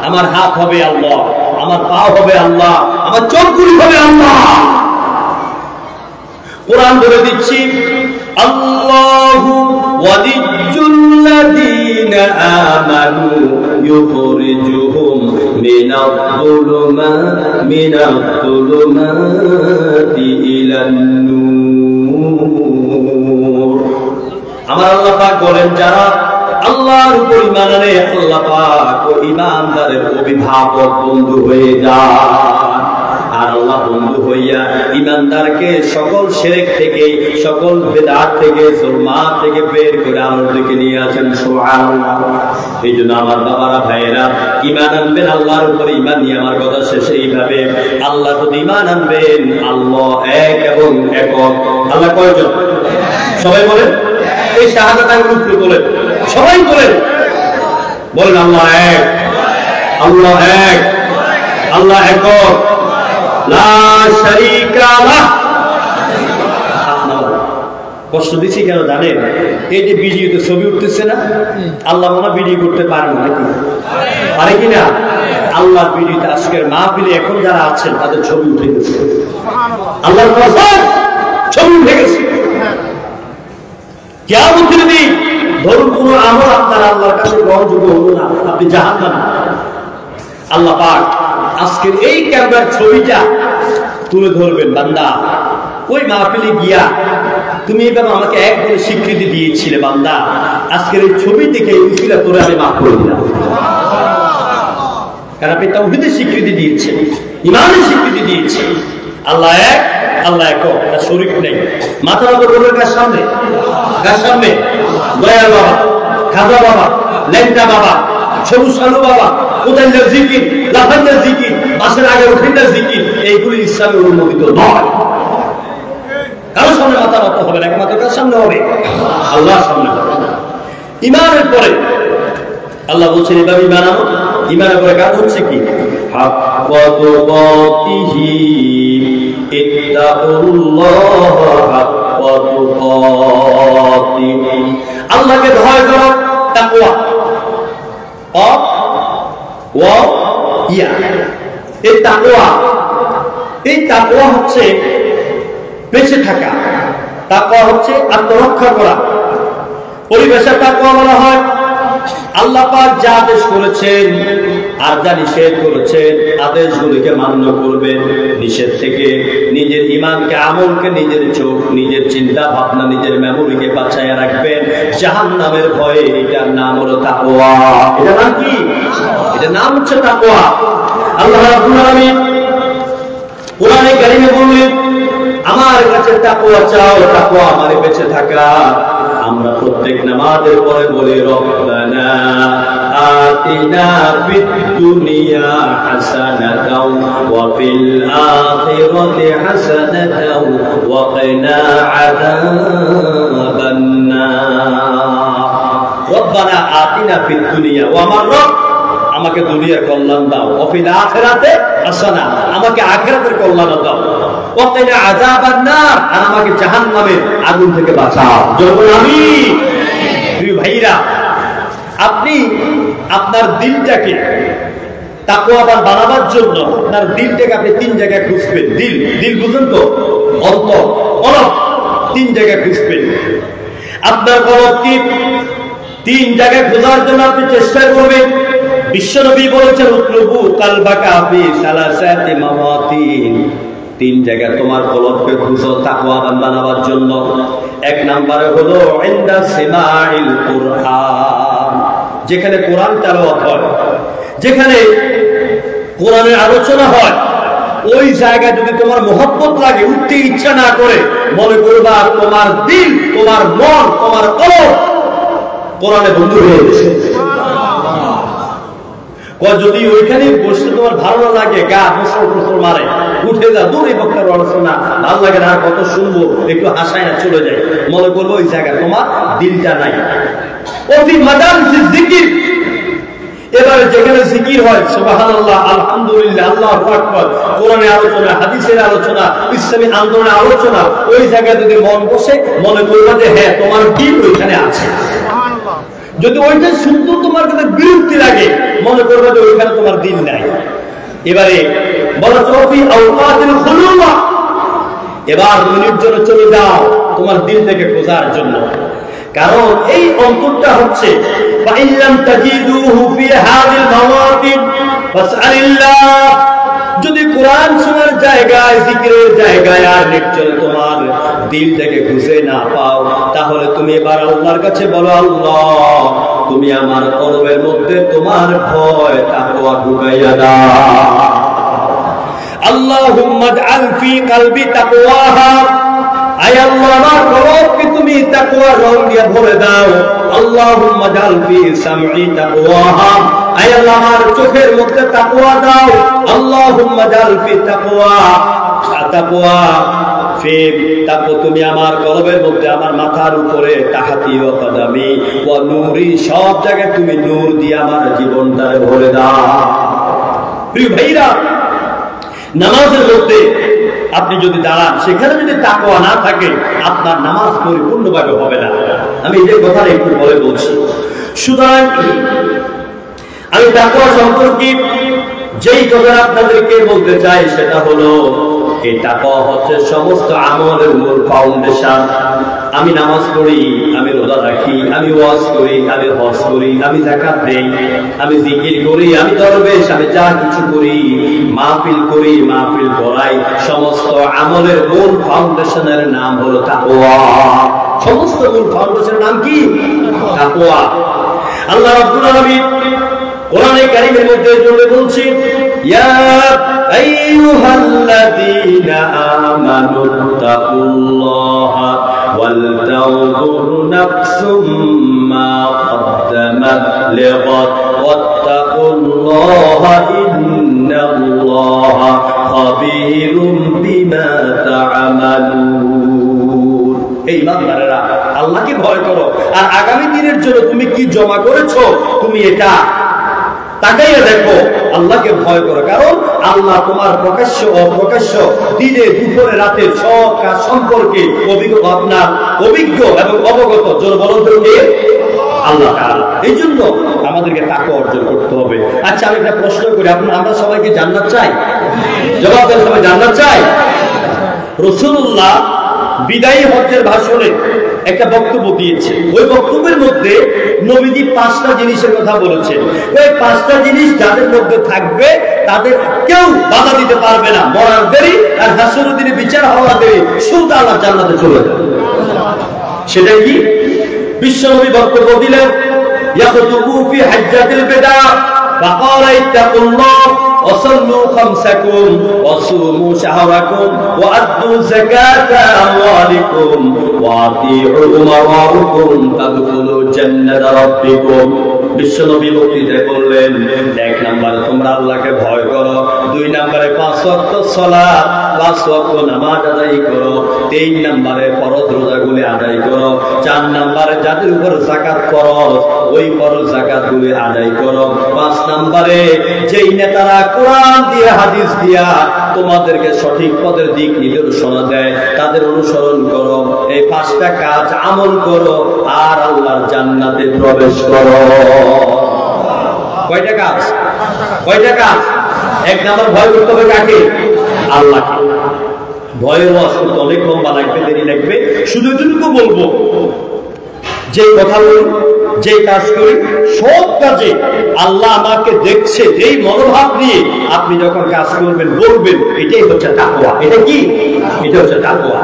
আমার হাত হবে আল্লাহ, আমার পা হবে আল্লাহ, আমার চোখগুলি হবে আল্লাহ। কোরআন বলে দিচ্ছি, আল্লাহু ওয়ালিয়্যুল্লাযীনা আমানু ইউখরিজুহুম মিনাল-যুলুমাতি ইলান-নূর। আমার আল্লাহ পাক বলেন, যারা আল্লাহর উপর ঈমান আনে, আল্লাহ পাক ও ঈমানদারের অভিভাবক বন্ধু হয়ে যায়। আর আল্লাহ বন্ধু হইয়া ঈমানদারকে সকল শিরক থেকে, সকল বিদআত থেকে, জুলমাত থেকে বের করে আলোর দিকে নিয়ে আসেন। সুবহানাল্লাহ। এই জন্য আমার বাবারা, ভাইয়েরা, ঈমান আনবেন আল্লাহর উপর। ঈমান নিয়ে আমার কথা শেষে এইভাবে, আল্লাহর প্রতি ঈমান আনবেন। আল্লাহ এক এবং একক। আল্লাহ কয়জন? সবাই বলেন, এই শাহাদাত আঙ্গুল বলেন, সবাই বলেন, বলেন আল্লাহ এক, আল্লাহ এক, আল্লাহ একক, লা শারীকা লাহ। কষ্ট দিচ্ছি কেন জানেন? এই যে ভিডিওতে ছবি উঠতেছে না, আল্লাহ মনে ভিডিও করতে পারেন নাকি? পারে কিনা? আল্লাহর ভিডিওতে আজকের মাহফিলে এখন যারা আছেন তাদের ছবি উঠে গেছে। আল্লাহর কসম, ছবি উঠে গেছে। কিয়ামতের দিন ধরুন কোন আমল আপনার আল্লাহর কাছে গ্রহণযোগ্য হলো না, আপনি জাহান্নামে। আল্লাহ পাক আজকের এই ক্যামেরার ছবিটা তুলে ধরবেন, বান্দা ওই মাহফিলে গিয়া তুমি এইভাবে আমাকে এক বলে স্বীকৃতি দিয়েছিলে, বান্দা আজকের এই ছবি দেখে এই উসিলা করে আমি মাফ করে দিলাম। কারণ আপনি তাওহীদের স্বীকৃতি দিয়েছেন, ঈমানের স্বীকৃতি দিয়েছেন। আল্লাহ এক, আল্লাহ একক, তার শরীক নেই। মাথা নত করবেন কার সামনে? কার সামনে? দয়াল বাবা, খাজা বাবা, লেংটা বাবা, সবুজ সালু বাবা, কোথায় জিকির, লাফান্দার জিকির, বাসের আগে ওঠেন্দার জিকির, এইগুলি ইসলামের অনুমোদিত নয়। কারোর সামনে মাথা নত হবে না, একমাত্র কার সামনে হবে? আল্লাহর সামনে হবে। ঈমানের পরে আল্লাহ বলছেন এভাবে ঈমান আনো। ঈমানের পরে কাজ হচ্ছে কি? হাক্কা তুকাতিহি ইত্তাকুল্লাহ হাক্কা তুকাতিহি। আল্লাহকে ভয় করো, তাকওয়া। এই তাকওয়া হচ্ছে বেঁচে থাকা, তাকওয়া হচ্ছে আত্মরক্ষা করা। পরিবেশের তাকওয়া বলা হয় আল্লাহ পাক যা আদেশ করেছেন আর যা নিষেধ করেছেন আদেশগুলিকে মান্য করবেন, নিষেধ থেকে নিজের ঈমানকে, আমলকে, নিজের চোখ, নিজের চিন্তা ভাবনা, নিজের মেমোরিকে বাঁচাইয়া রাখবেন জাহান্নামের ভয়ে। এটার নাম হলো তাকওয়া। এটা নাম কি? এটার নাম হচ্ছে তাকওয়া। আল্লাহ রাব্বুল আলামিন কোরআনে কারিমে বললেন আমার কাছে তাকওয়া চাও, তাকওয়া আমারে বেঁচে থাকা। আমরা প্রত্যেক নামাজের পরে বলি রব্বানা আতিনা ফিদ দুনিয়া হাসানাতাও ওয়া ফিল আখিরাতি হাসানাতাও ওয়া কিনা আযাবান নার। রব্বানা আতিনা ফিদ দুনিয়া, ও আমার রব আমাকে দুনিয়ার কল্যাণ দাও, ওয়া ফিল আখিরাতি হাসানা আমাকে আখিরাতের কল্যাণ দাও, ওয়া কিনা আযাবান নার আর আমাকে জাহান্নামের আগুন থেকে বাঁচাও। জোরে আমিন। প্রিয় ভাইরা, আপনি আপনার দিলটাকে তাকওয়াবান বানাবার জন্য আপনার দিলটাকে আপনি তিন জায়গায় খুঁজবেন। দিল বুঝুন তো, অন্তর, কলব, তিন জায়গায় খুঁজবেন। আপনার কলবকে তিন জায়গায় খোঁজার জন্য আপনি চেষ্টা করবেন। বিশ্বনবী বলেছেন উতলুবু কালবাকা ফি সালাসাতি মাওয়াতিন, তিন জায়গায় তোমার কলবকে খুঁজো তাকওয়াবান বানাবার জন্য। এক নম্বরে হলো ইনদা সিমাইল কুরআন, যেখানে কোরআন তেলাওয়াত হয়, যেখানে কোরআনের আলোচনা হয়, ওই জায়গায় যদি তোমার মহব্বত লাগে, উঠতে ইচ্ছা না করে, মনে করবা তোমার দিল, তোমার মন, তোমার কলব কোরআনে বন্ধু হয়ে গেছে। যদি ওইখানে বসতে তোমার ভালো না লাগে, গা মুসল মারে, উঠে যা দূরে বক্তার আলোচনা ভালো লাগে না, কত শুনবো, একটু হাসায় না চলে যায়, মনে করবো ওই জায়গায় তোমার দিলটা নাই। অতি মাদান জিকির, এবারে যেখানে জিকির হয় সুবহানাল্লাহ, আলহামদুলিল্লাহ, আল্লাহু আকবার, কোরআনের আলোচনা, হাদিসের আলোচনা, ইসলামী আন্দোলনের আলোচনা, ওই জায়গায় যদি মন বসে, মনে করবে যে হ্যাঁ তোমার দিল ওইখানে আছে। যদি ওইটা শুনতে তোমার কাছে বিরক্তি লাগে, মনে করবে যে ওইখানে তোমার দিল নাই। এবারে বলা চলবি আওকাতিল খুলুয়া, এবার তুমি নির্জনে চলে যাও তোমার দিল থেকে খোঁজার জন্য। কারণ এই অন্তরটা হচ্ছে ফাইল্লাম তাজিদুহু ফি হাযিল মাওয়াতিন ফাসআলিল্লাহ, যদি কোরআন শোনার জায়গায়, জিকিরের জায়গায় আর নির্জনে তোমার দিল থেকে খুঁজে না পাও, তাহলে তুমি এবার আল্লাহর কাছে বলো, আল্লাহ তুমি আমার কলবের মধ্যে তোমার ভয় তাকওয়া ঢুকাইয়া দাও। আল্লাহুম্মা জাআল ফি কলবি তাকওয়াহা, আয় আল্লাহ আমার কলবকে তুমি তাকওয়ার রং দিয়ে ভরে দাও। আল্লাহুম্মা জাআল ফি সামঈ তাকওয়াহা, আয় আল্লাহ আমার চোখের মধ্যে তাকওয়া দাও। আল্লাহুম্মা জাআল ফি তাকওয়া তুমি আমার কলবের মধ্যে, আমার মাথার উপরে, তাহাতি ওয়া কদামি ওয়া নূরি, সব জায়গায় তুমি নূর দিয়ে আমার জীবনটারে ভরে দাও। প্রিয় ভাইরা, নামাজের মধ্যে আপনি যদি দাঁড়ান, সেখানে যদি তাকওয়া না থাকে, আপনার নামাজ পরিপূর্ণভাবে হবে না। আমি এই কথাটা একটু পরে বলছি। সুতরাং আমি তাকওয়া সম্পর্কে যেই কথা আপনাদেরকে বলতে চাই সেটা হলো, এই তাকওয়া হচ্ছে সমস্ত আমলের মূল ফাউন্ডেশন। আমি নামাজ পড়ি, আমি রোজা রাখি, আমি ওয়াজ করি, আমি হজ করি, আমি যাকাত দেই, আমি জিকির করি, আমি দরবেশ, আমি যা কিছু করি, মাহফিল করি, মাহফিল করাই, সমস্ত আমলের মূল ফাউন্ডেশনের নাম হলো তাকওয়া। সমস্ত মূল ফাউন্ডেশনের নাম কি? তাকওয়া। আল্লাহ রাব্বুল আলামিন কোরআনে কারীমের মধ্যে জোরে বলছি, ইয়া আইয়ুহাল্লাযীনা আমানুত্তাকুল্লাহা ওয়াল তানজুর নাফসুম মা কদ্দামাত লিগাদ ওয়াত্তাকুল্লাহা ইন্নাল্লাহা খাবীরুম বিমা তা'মালুন। এই বান্দারা, আল্লাহকে ভয় করো, আর আগামী দিনের জন্য তুমি কি জমা করেছো তুমি এটা তাকাইয়া দেখো, আল্লাহকে ভয় করো। কারণ আল্লাহ তোমার প্রকাশ্য অপ্রকাশ্য, দিনে দুপুরে রাতে সব কাজ সম্পর্কে আপনার অভিজ্ঞ এবং অবগত। জোর বলুন তো কে? আল্লাহ তাআলা। এই জন্য আমাদেরকে তাকওয়া অর্জন করতে হবে। আচ্ছা, আমি একটা প্রশ্ন করি, আমরা সবাইকে জান্নাত চাই? জবাব দেন, সবাই জান্নাত চাই? রাসূলুল্লাহ বিদায়ী হজ্জের ভাষণে একটা বক্তব্য দিয়েছে। ওই বক্তব্যের মধ্যে নবীজি 5টা জিনিসের কথা বলেছেন। ওই 5টা জিনিস যাদের মধ্যে থাকবে তাদের কেউ বাধা দিতে পারবে না। মরার দেরি আর হাসরের দিনে বিচার হওয়ার দেরি, শুধু আল্লাহ জান্নাতে চলে যাবে। সেটা কি? বিশ্বনবী বক্তব্য দিলেন, ইয়াকুতু ফি হাজ্জাতিল বিদা ফাকালা ইত্তাকুল্লাহ ওয়াসাল্লু খামসাকুম ওয়াসুমু শাহরাকুম ওয়াআদ্দু যাকাতা আমওয়ালিকুম ওয়াতিউ উমারাকুম তাদখুলু জান্নাতা রাব্বিকুম। বিশ্বনবী বক্তৃতায় বললেন, এক নম্বরে তোমরা আল্লাহকে ভয় করো, দুই নম্বরে 5 ওয়াক্ত সালাত 5 ওয়াক্ত নামাজ আদায় করো, 3 নম্বরে ফরজ রোজাগুলি আদায় করো, 4 নম্বরে যাদের উপর যাকাত ফরজ ওই ফরজ যাকাতগুলি আদায় করো, 5 নম্বরে যেই নেতারা কোরআন দিয়ে হাদিস দিয়া তোমাদেরকে সঠিক পথের দিক নির্দেশনা দেয় তাদের অনুসরণ করো। এই 5টা কাজ আমল করো আর আল্লাহর জান্নাতে প্রবেশ করো। কয়টা কাজ? কয়টা কাজ? 1 নম্বর ভয় করতে হবে কাকে? আল্লাহকে। ভয়ের ওয়াজ করতে অনেক লম্বা লাগবে, দেরি লাগবে, শুধু এটুকু বলবো, যে কথা বলি, যে কাজ করি, সব কাজে আল্লাহ আমাকে দেখছে এই মনোভাব নিয়ে আপনি যখন কাজ করবেন বলবেন, এটাই হচ্ছে তাকওয়া। এটা কি? এটা হচ্ছে তাকওয়া।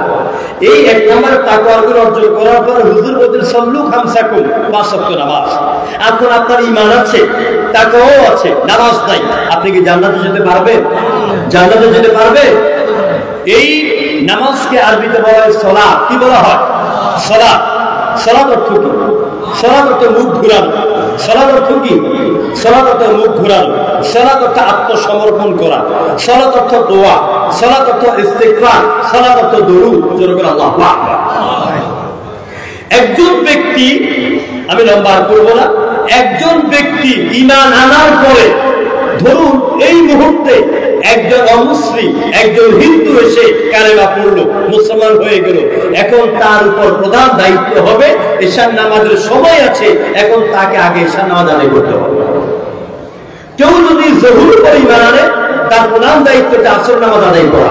এই 1 নম্বরের তাকওয়াগুলো অর্জন করার পর হুজুর বলেন সাল্লু খামসাকুম 5 ওয়াক্ত নামাজ। এখন আপনার ঈমান আছে, তাকওয়াও আছে, নামাজ নাই, আপনি কি জান্নাতে যেতে পারবেন? জান্নাতে যেতে পারবে? এই নামাজকে আরবিতে বলা হয় সালাত। কি বলা হয়? সালাত। সালাত অর্থ কি? সালাত অর্থ মুখ ঘুরানো। সালাত অর্থ কি? সালাত অর্থ মুখ ঘুরানো। সালাত অর্থ আত্মসমর্পণ করা। সালাত অর্থ দোয়া। সালাত অর্থ ইস্তিগফার। সালাত অর্থ দরুদ। জোরে করে আল্লাহু আকবার। একজন ব্যক্তি, আমি লম্বা করব না, একজন ব্যক্তি ঈমান আনার পরে, ধরুন এই মুহূর্তে একজন অমুসলিম, একজন হিন্দু এসে কালেমা পড়লো, মুসলমান হয়ে গেল, এখন তার উপর প্রধান দায়িত্ব হবে, ঈশার নামাজের সময় আছে, এখন তাকে আগে ঈশার নামাজ আদায় করতে হবে। কেউ যদি জহুর করে ঈমান আনে, তার প্রধান দায়িত্বটা আসর নামাজ আদায় করা,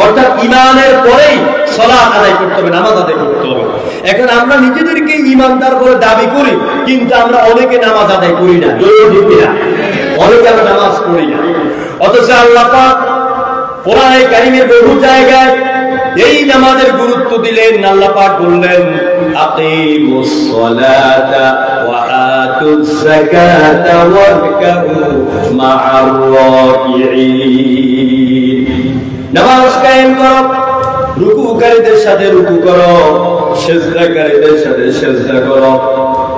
অর্থাৎ ঈমানের পরেই সালাত আদায় করতে হবে, নামাজ আদায় করতে হবে। এখন আমরা নিজেদেরকে ঈমানদার বলে দাবি করি, কিন্তু আমরা অনেকে নামাজ আদায় করি না, অনেকে আমরা নামাজ পড়ি না। অথচ আল্লাহ পাক কোরআনে কারীমের বহু জায়গায় এই নামাজের গুরুত্ব দিলেন। আল্লাহ পাক বললেন, আকিমুস সালাতা ওয়া আতুজ যাকাতা ওয়ারকাউ মা'আর রাকিঈন। নামাজ কায়েম করো, রুকুকারীদের সাথে রুকু করো, সিজদাকারীদের সাথে সিজদা করো।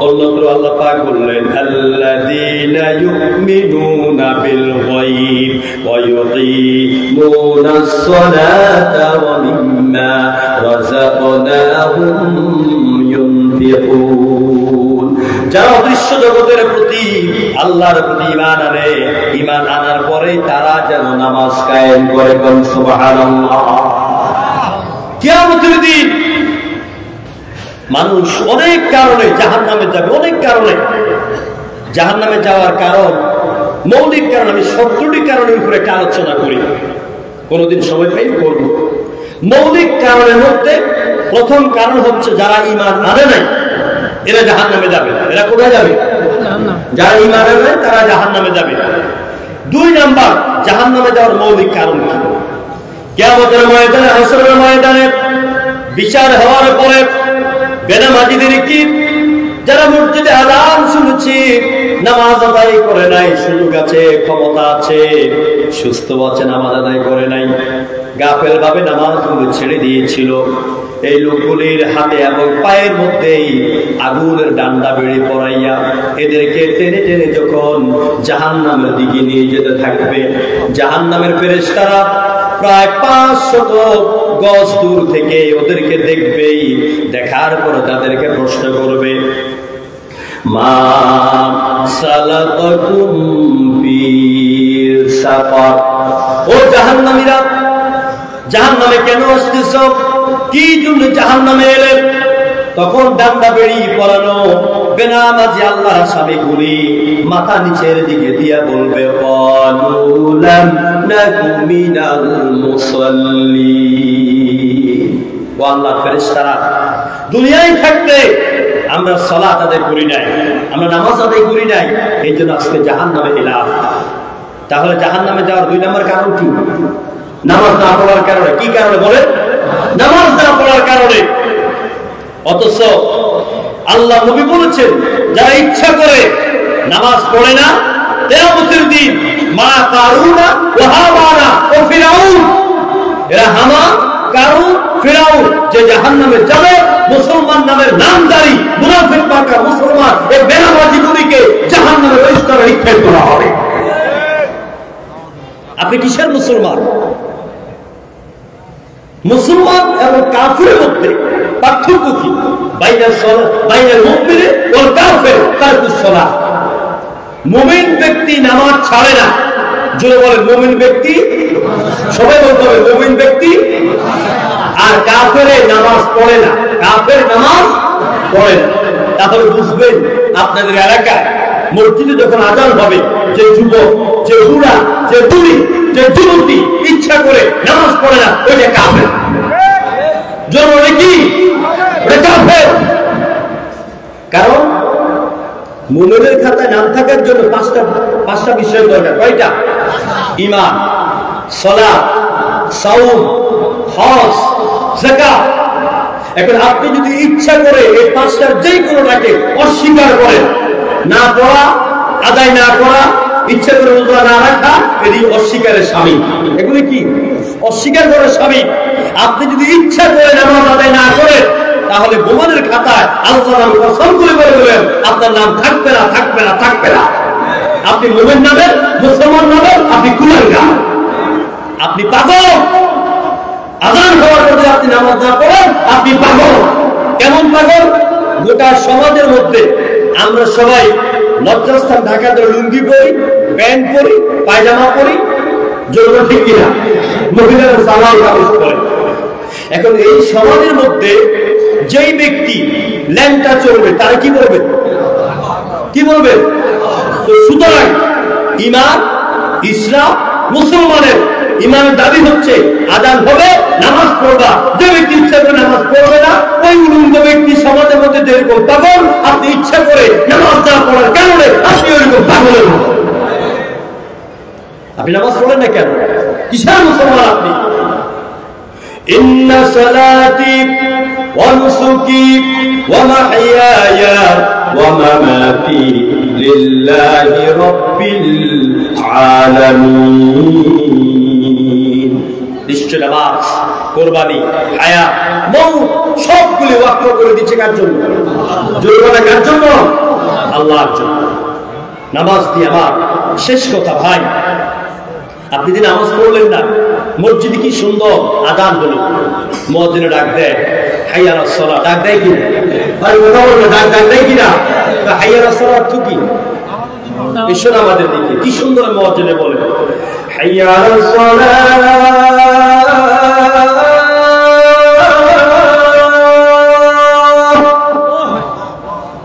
অন্যত্র আল্লাহ পাক বললেন, আল্লাযীনা ইউমিনুনা বিল গায়ব ওয়া ইউকিমুনাস সালাতা ওয়া মিম্মা রাযাকনাহুম ইউনফিকুন। যারা অদৃশ্য জগতের প্রতি, আল্লাহর প্রতি ঈমান আনে, ঈমান আনার পরে তারা যেন নামাজ কায়েম করে। সুবহানাল্লাহ। কিয়ামতের দিন মানুষ অনেক কারণে জাহান্নামে যাবে, অনেক কারণে জাহান্নামে যাওয়ার কারণ, মৌলিক কারণ আমি 70টি কারণের উপরে একটা আলোচনা করি, কোনদিন সময় পাই করব। মৌলিক কারণের মধ্যে প্রথম কারণ হচ্ছে যারা ঈমান আনে নাই এরা জাহান্নামে যাবে। এরা কোথায় যাবে? যারা ঈমান আনে নাই তারা জাহান্নামে যাবে। 2 নাম্বার জাহান্নামে যাওয়ার মৌলিক কারণ কি? কিয়ামতের ময়দানে, হাসরের ময়দানে বিচার হওয়ার পরে বেনামাজিদের কি, যারা মসজিদে আযান শুনেছে, নামাজ আদায় করে নাই, সুযোগ আছে, ক্ষমতা আছে, সুস্থ আছে, নামাজ আদায় করে নাই, গাফেল ভাবে নামাজগুলো ছেড়ে দিয়েছিল, এই লোকগুলির হাতে এবং পায়ের মধ্যেই আগুনের ডান্ডা বেড়ে পড়াইয়া এদেরকে টেনে টেনে যখন জাহান্নামের দিকে নিয়ে যেতে থাকবে, জাহান্নামের ফেরেশতারা প্রায় 500 গজ দূর থেকে ওদেরকে দেখবেই, দেখার পর তাদেরকে প্রশ্ন করবে, মা সালাকাকুম ফি সাকার, ও জাহান্নামীরা, জাহান্নামে কেন আসতেছ? কি জন্য জাহান্নামে এলে? তখন ডান্ডা বেড়ি পড়ানো বেনামাজি আল্লাহর আসামিগুলি মাথা নিচের দিকে দিয়া বলবে, ক্বালুলাম নাকু মিনাল মুসাল্লিন। ও আল্লাহর ফেরেশতারা, দুনিয়ায় থাকতে আমরা সালাত আদায় করি নাই, আমরা নামাজ আদায় করি নাই, এই জন্য আজকে জাহান্নামে এলাম। তাহলে জাহান্নামে যাওয়ার 2 নম্বর কারণ কি? নামাজ না পড়ার কারণে। কি কারণে বলেন? নামাজ না পড়ার কারণে। অথচ আল্লাহ নবী বলেছেন, যারা ইচ্ছা করে নামাজ পড়ে না কিয়ামতের দিন মা কারুনা ওয়া হামানা ও ফিরাউন, এরা হামান, কারুন, ফিরাউন যে জাহান্নামে যাবে, মুসলমান নামের নামধারী মুনাফিক পাকা মুসলমান এই বেনামাজি গুলিকে জাহান্নামে স্তরে নিক্ষেপ করা হবে। আপনি কিসের মুসলমান? মুসলমান এবং কাফিরের মধ্যে পার্থক্য কি? বাইনাল মুমিন ওয়াল কাফির তারকুস সালাহ। মুমিন ব্যক্তি নামাজ ছাড়ে না। জোরে বলেন মুমিন ব্যক্তি, সবাই বলতে হবে মুমিন ব্যক্তি। আর কাফের নামাজ পড়ে না, কাফের নামাজ পড়ে না। তাহলে বুঝবেন আপনাদের এলাকায় মসজিদে যখন আজান হবে, যে যুবক, যে বুড়া, যে বুড়ি, যে যুবতী ইচ্ছা করে নামাজ পড়ে না, ওইটা কাফের। জোরে কি? ওটা কাফের। কারণ মুমিনের খাতায় নাম থাকার জন্য পাঁচটা বিষয় দরকার। কয়টা? ঈমান, সালাত, সাওম, হজ, যাকাত। এখন আপনি যদি ইচ্ছা করে এই পাঁচটার যে কোনোটাকে অস্বীকার করেন, না পড়া, আদায় না করা, ইচ্ছা করে রোজা না রাখা, এটি অস্বীকারের শামিল। এগুলি কি? অস্বীকার করার শামিল। আপনি যদি ইচ্ছা করে নামাজ আদায় না করেন, তাহলে মুমিনের খাতায় আল্লাহর নাম কসম করে বলবেন আপনার নাম থাকবে না, থাকবে না, থাকবে না। আপনি মুমিন নামের, মুসলমান নামের আপনি গুনাহগার, আপনি পাগল। আযান হওয়ার পরে আপনি নামাজ না পড়েন, আপনি পাগল। কেমন পাগল? গোটা সমাজের মধ্যে আমরা সবাই লজ্জাস্থান ঢাকার জন্য লুঙ্গি পরি, প্যান্ট পরি, পায়জামা পরি, জোর ঠিক কিনা? মহিলারা সালাম কামিজ পরে। এখন এই সমাজের মধ্যে যেই ব্যক্তি ল্যাংটা চলবে তারা কি বলবে? কি বলবে? তো সুতরাং ঈমান, ইসলাম, মুসলমানের ঈমানের দাবি হচ্ছে আযান হবে, নামাজ পড়বা। যে ব্যক্তি ইচ্ছা করে নামাজ পড়বে না, ওই উলঙ্গ ব্যক্তি সমাজের মধ্যে যেরকম পাগল, আপনি ইচ্ছা করে নামাজ না পড়ার কারণে আপনি ওইরকম পাগলের মতো। আপনি নামাজ পড়েন না কেন? কিসের মুসলমান আপনি? ইন্না সালাতি ওয়া নুসুকি ওয়া মাহইয়ায়া ওয়া মামাতি লিল্লাহি রাব্বিল আলামিন। নিশ্চয় নামাজ, কুরবানি, হায়াত, মওত সবগুলি ওয়াক্ফ করে দিচ্ছে কার জন্য? জোরে কার জন্য? আল্লাহর জন্য। নামাজ দিয়ে আমার শেষ কথা ভাই, আপনি যদি নামাজ পড়লেন না, মসজিদে কি সুন্দর আযান হলো, মুয়াজ্জিন ডাক দেয় হাইয়া আলাস সালাহ, ডাক দেয় কি? ভাই কথা বলবে, ডাক দেয় কিনা? হাইয়া আলাস সালাহ অর্থ কি? এসো আমাদের দিকে, কি সুন্দর মুয়াজ্জিনে বলে হাইয়া আলাস সালাহ,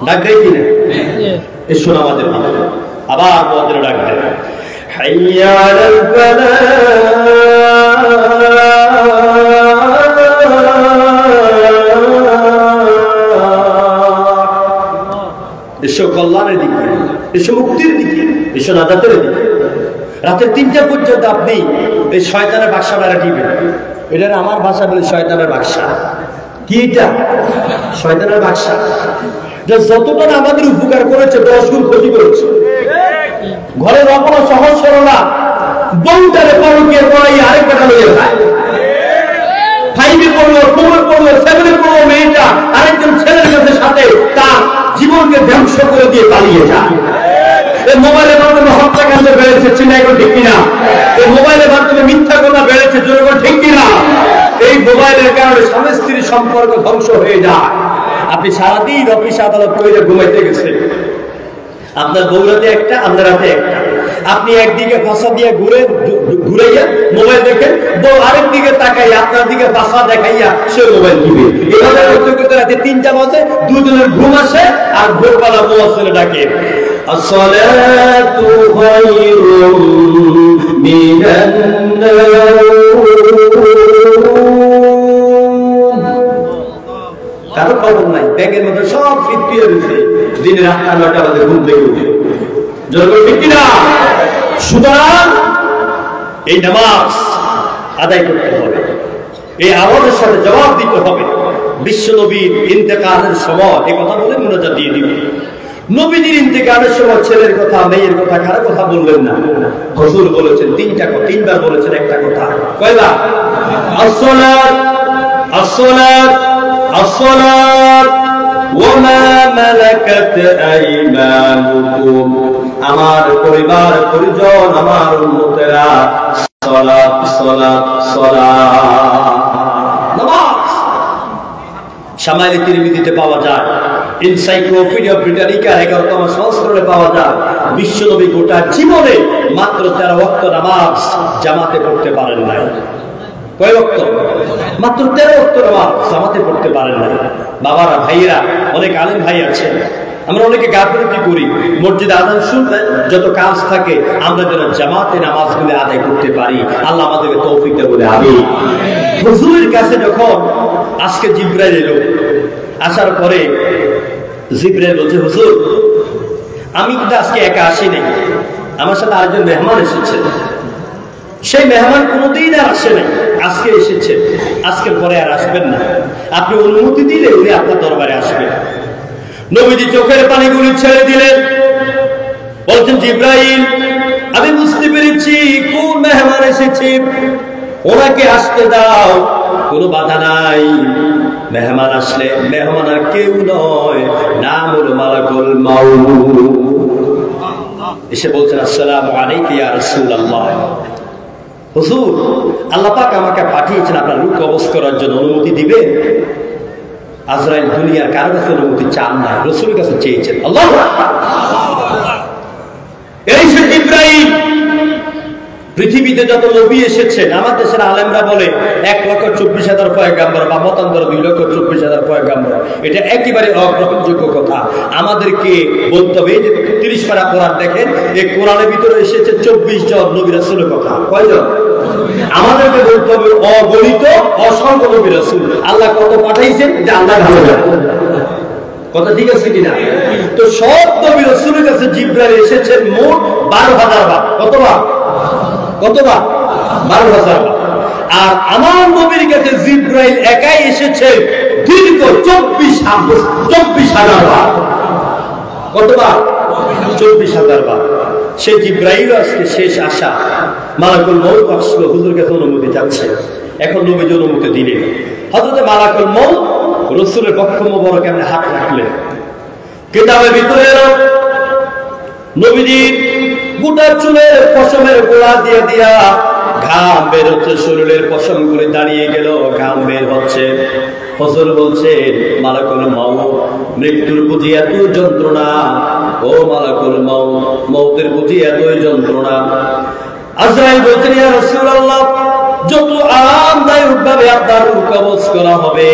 ডাক দেয় কিনা? এসো আমাদের দিকে। আবার মুয়াজ্জিনে ডাক দেয় হাইয়া আলাল ফালাহ, এসো কল্যাণের দিকে, এসো মুক্তির দিকে, এসো নাজাতের দিকে। রাতের 3টা পর্যন্ত আপনি এই শয়তানের বাক্সা বেড়া টিপেন। এটা আমার ভাষা বলে শয়তানের বাক্সা। কি এটা? শয়তানের বাক্সা। যতটা আমাদের উপকার করেছে 10 গুণ ক্ষতি করেছে। ঘরে রকম সহজ সরলা বউটারে পরকিয়ে পড়াই আরেকটা লইয়া যায়। 5 এ পড়লো, 4 এ পড়লো, 7 এ পড়লো মেয়েটা আরেকজন ছেলের কাছে সাথে তার জীবনকে ধ্বংস করে দিয়ে পালিয়ে যায়। এই মোবাইলের মাধ্যমে হত্যাকাণ্ড বেড়েছে, চিন্তা করে ঠিক কিনা? এই মোবাইলের মাধ্যমে মিথ্যা কথা বেড়েছে, জোরে করে ঠিক কিনা? এই মোবাইলের কারণে স্বামী স্ত্রীর সম্পর্ক ধ্বংস হয়ে যায়। আপনি সারাদিন অফিস আদালত করে ঘুমাইতে গেছেন, আপনার বউ রাতে একটা, আপনার রাতে একটা। আপনি একদিকে ফাঁসা দিয়ে ঘুরাইয়া মোবাইল দেখেন, বউ আরেক দিকে তাকাইয়া আপনার দিকে ফাঁসা দেখাইয়া সে মোবাইল দিবে। এভাবে করতে করতে রাতে 3টা বাজে, দুজনের ঘুম আসে, আর ভোরবেলা মুয়াজ্জিন ডাকে আসসালাতু খায়রুম মিনান নাওম। কারো খবর নাই, ব্যাগের মধ্যে সব ফিটিয়ে দিচ্ছে, দিনে 8টা 9টা বাজে ঘুম থেকে উঠে। জোরে ঠিক কিনা? সুতরাং এই নামাজ আদায় করতে হবে, এই আওয়াজের সাথে জবাব দিতে হবে। বিশ্ব নবীর ইন্তেকালের সময় এই কথা বলে মুনাজাত দিয়ে দিবে নবীজির ইন্তেকালের সময় ছেলের কথা, মেয়ের কথা, কারো কথা বললেন না। হুজুর বলেছেন তিনবার বলেছেন একটা কথা। কয়বার? আসসালাত আসসালাত আসসালাত ওয়া মা মালাকাত আইমানুকুম। আমার পরিবার পরিজন, আমার উম্মতেরা সালাত সালাত সালাত। নামাজ শামাইল তিরমিজিতে পাওয়া যায়, এনসাইক্লোপিডিয়া ব্রিটানিকা 11তম সংস্করণে পাওয়া যায়। বিশ্বনবী গোটা জীবনে মাত্র 13 ওয়াক্ত নামাজ জামাতে পড়তে পারেন নাই। কয় ওয়াক্ত? মাত্র 13 ওয়াক্ত নামাজ জামাতে পড়তে পারেন নাই। বাবারা, ভাইয়েরা, অনেক আলেম ভাই আছেন, আমরা অনেকে গাফিলতি করি। মসজিদে আযান শুনলে যত কাজ থাকে আমরা যেন জামাতে নামাজগুলো আদায় করতে পারি। আল্লাহ আমাদেরকে তৌফিক দেন বলে আমিন। হুজুরের কাছে যখন আজকে জিবরাইল এলো, আসার পরে জিবরাইল বলছে, হুজুর আমি কিন্তু আজকে একা আসি নাই, আমার সাথে আরেকজন মেহমান এসেছেন। সেই মেহমান কোনোদিন আর আসে নাই, আজকে এসেছে, আজকের পরে আর আসবেন না। আপনি অনুমতি দিলে উনি আপনার দরবারে আসবেন। নবীজি চোখের পানিগুলি ছেড়ে দিলেন, বলছেন, জিবরাইল আমি বুঝতে পেরেছি কোন মেহমান এসেছে, ওনাকে আসতে দাও, কোনো বাধা নাই। মেহমান আসলে মেহমান আর কেউ নয়, নাম হলো মালাকুল মাউত। এসে বলছেন, আসসালামু আলাইকা ইয়া রাসূলুল্লাহ। হুজুর আল্লাহ পাক আমাকে পাঠিয়েছেন আপনার রূহ কবজ করার জন্য, অনুমতি দিবেন? আজরাইল দুনিয়ার কারো কাছে অনুমতি চান না, রাসূলের কাছে চেয়েছেন। আল্লাহু আকবার। এই যে ইব্রাহিম, পৃথিবীতে যত নবী এসেছেন, আমার দেশের আলেমরা বলে 1,24,000 পয়গাম্বর বা মতান্তর 2,24,000 পয়গাম্বর। এটা একেবারে অগ্রহণযোগ্য কথা। আমাদেরকে বলতে হবে যে 30 পারা কোরআন দেখেন, এই কোরআনের ভিতরে এসেছে 24 জন নবী রাসূলের কথা। কয়জন? আমাদেরকে বলতে হবে অগণিত অসংখ্য নবী রাসূল। আল্লাহ কত পাঠাইছেন যে আল্লাহ ভালো জানেন। কথা ঠিক আছে কিনা? তো সব নবী রাসূলের কাছে জিবরাইল এসেছেন মোট 12,000 বার। কতবার? 12,000 বার। আর আমার নবীর কাছে জিবরাইল একাই এসেছে দীর্ঘ 24,000 বার। কতবার? 24,000 বার। সে জিবরাইল আজকে শেষ আশা, মালাকুল মউত আসলো, হুজুর কাছে অনুমতি চাচ্ছে। এখন নবীজি অনুমতি দিলেন। হযরত মালাকুল মউত রাসূলের পক্ষ মোবারক এমনি হাত রাখলেন। কিতাবের ভিতরে নবীজির গোটা চুলের পশমের গোড়া দিয়ে দিয়া ঘাম বের হচ্ছে, শরীরের পশম গুলি দাঁড়িয়ে গেল, ঘাম বের হচ্ছে। হুজুর বলছে, মালাকুল মউত মৃত্যুর বুঝি এত যন্ত্রণা, ও মালাকুল মউত মউতের বুঝি এতই যন্ত্রণা। আজরাইল বলছেন, ইয়া রাসূলুল্লাহ যত আরামদায়ক ভাবে আপনার রূহ কবজ করা হবে,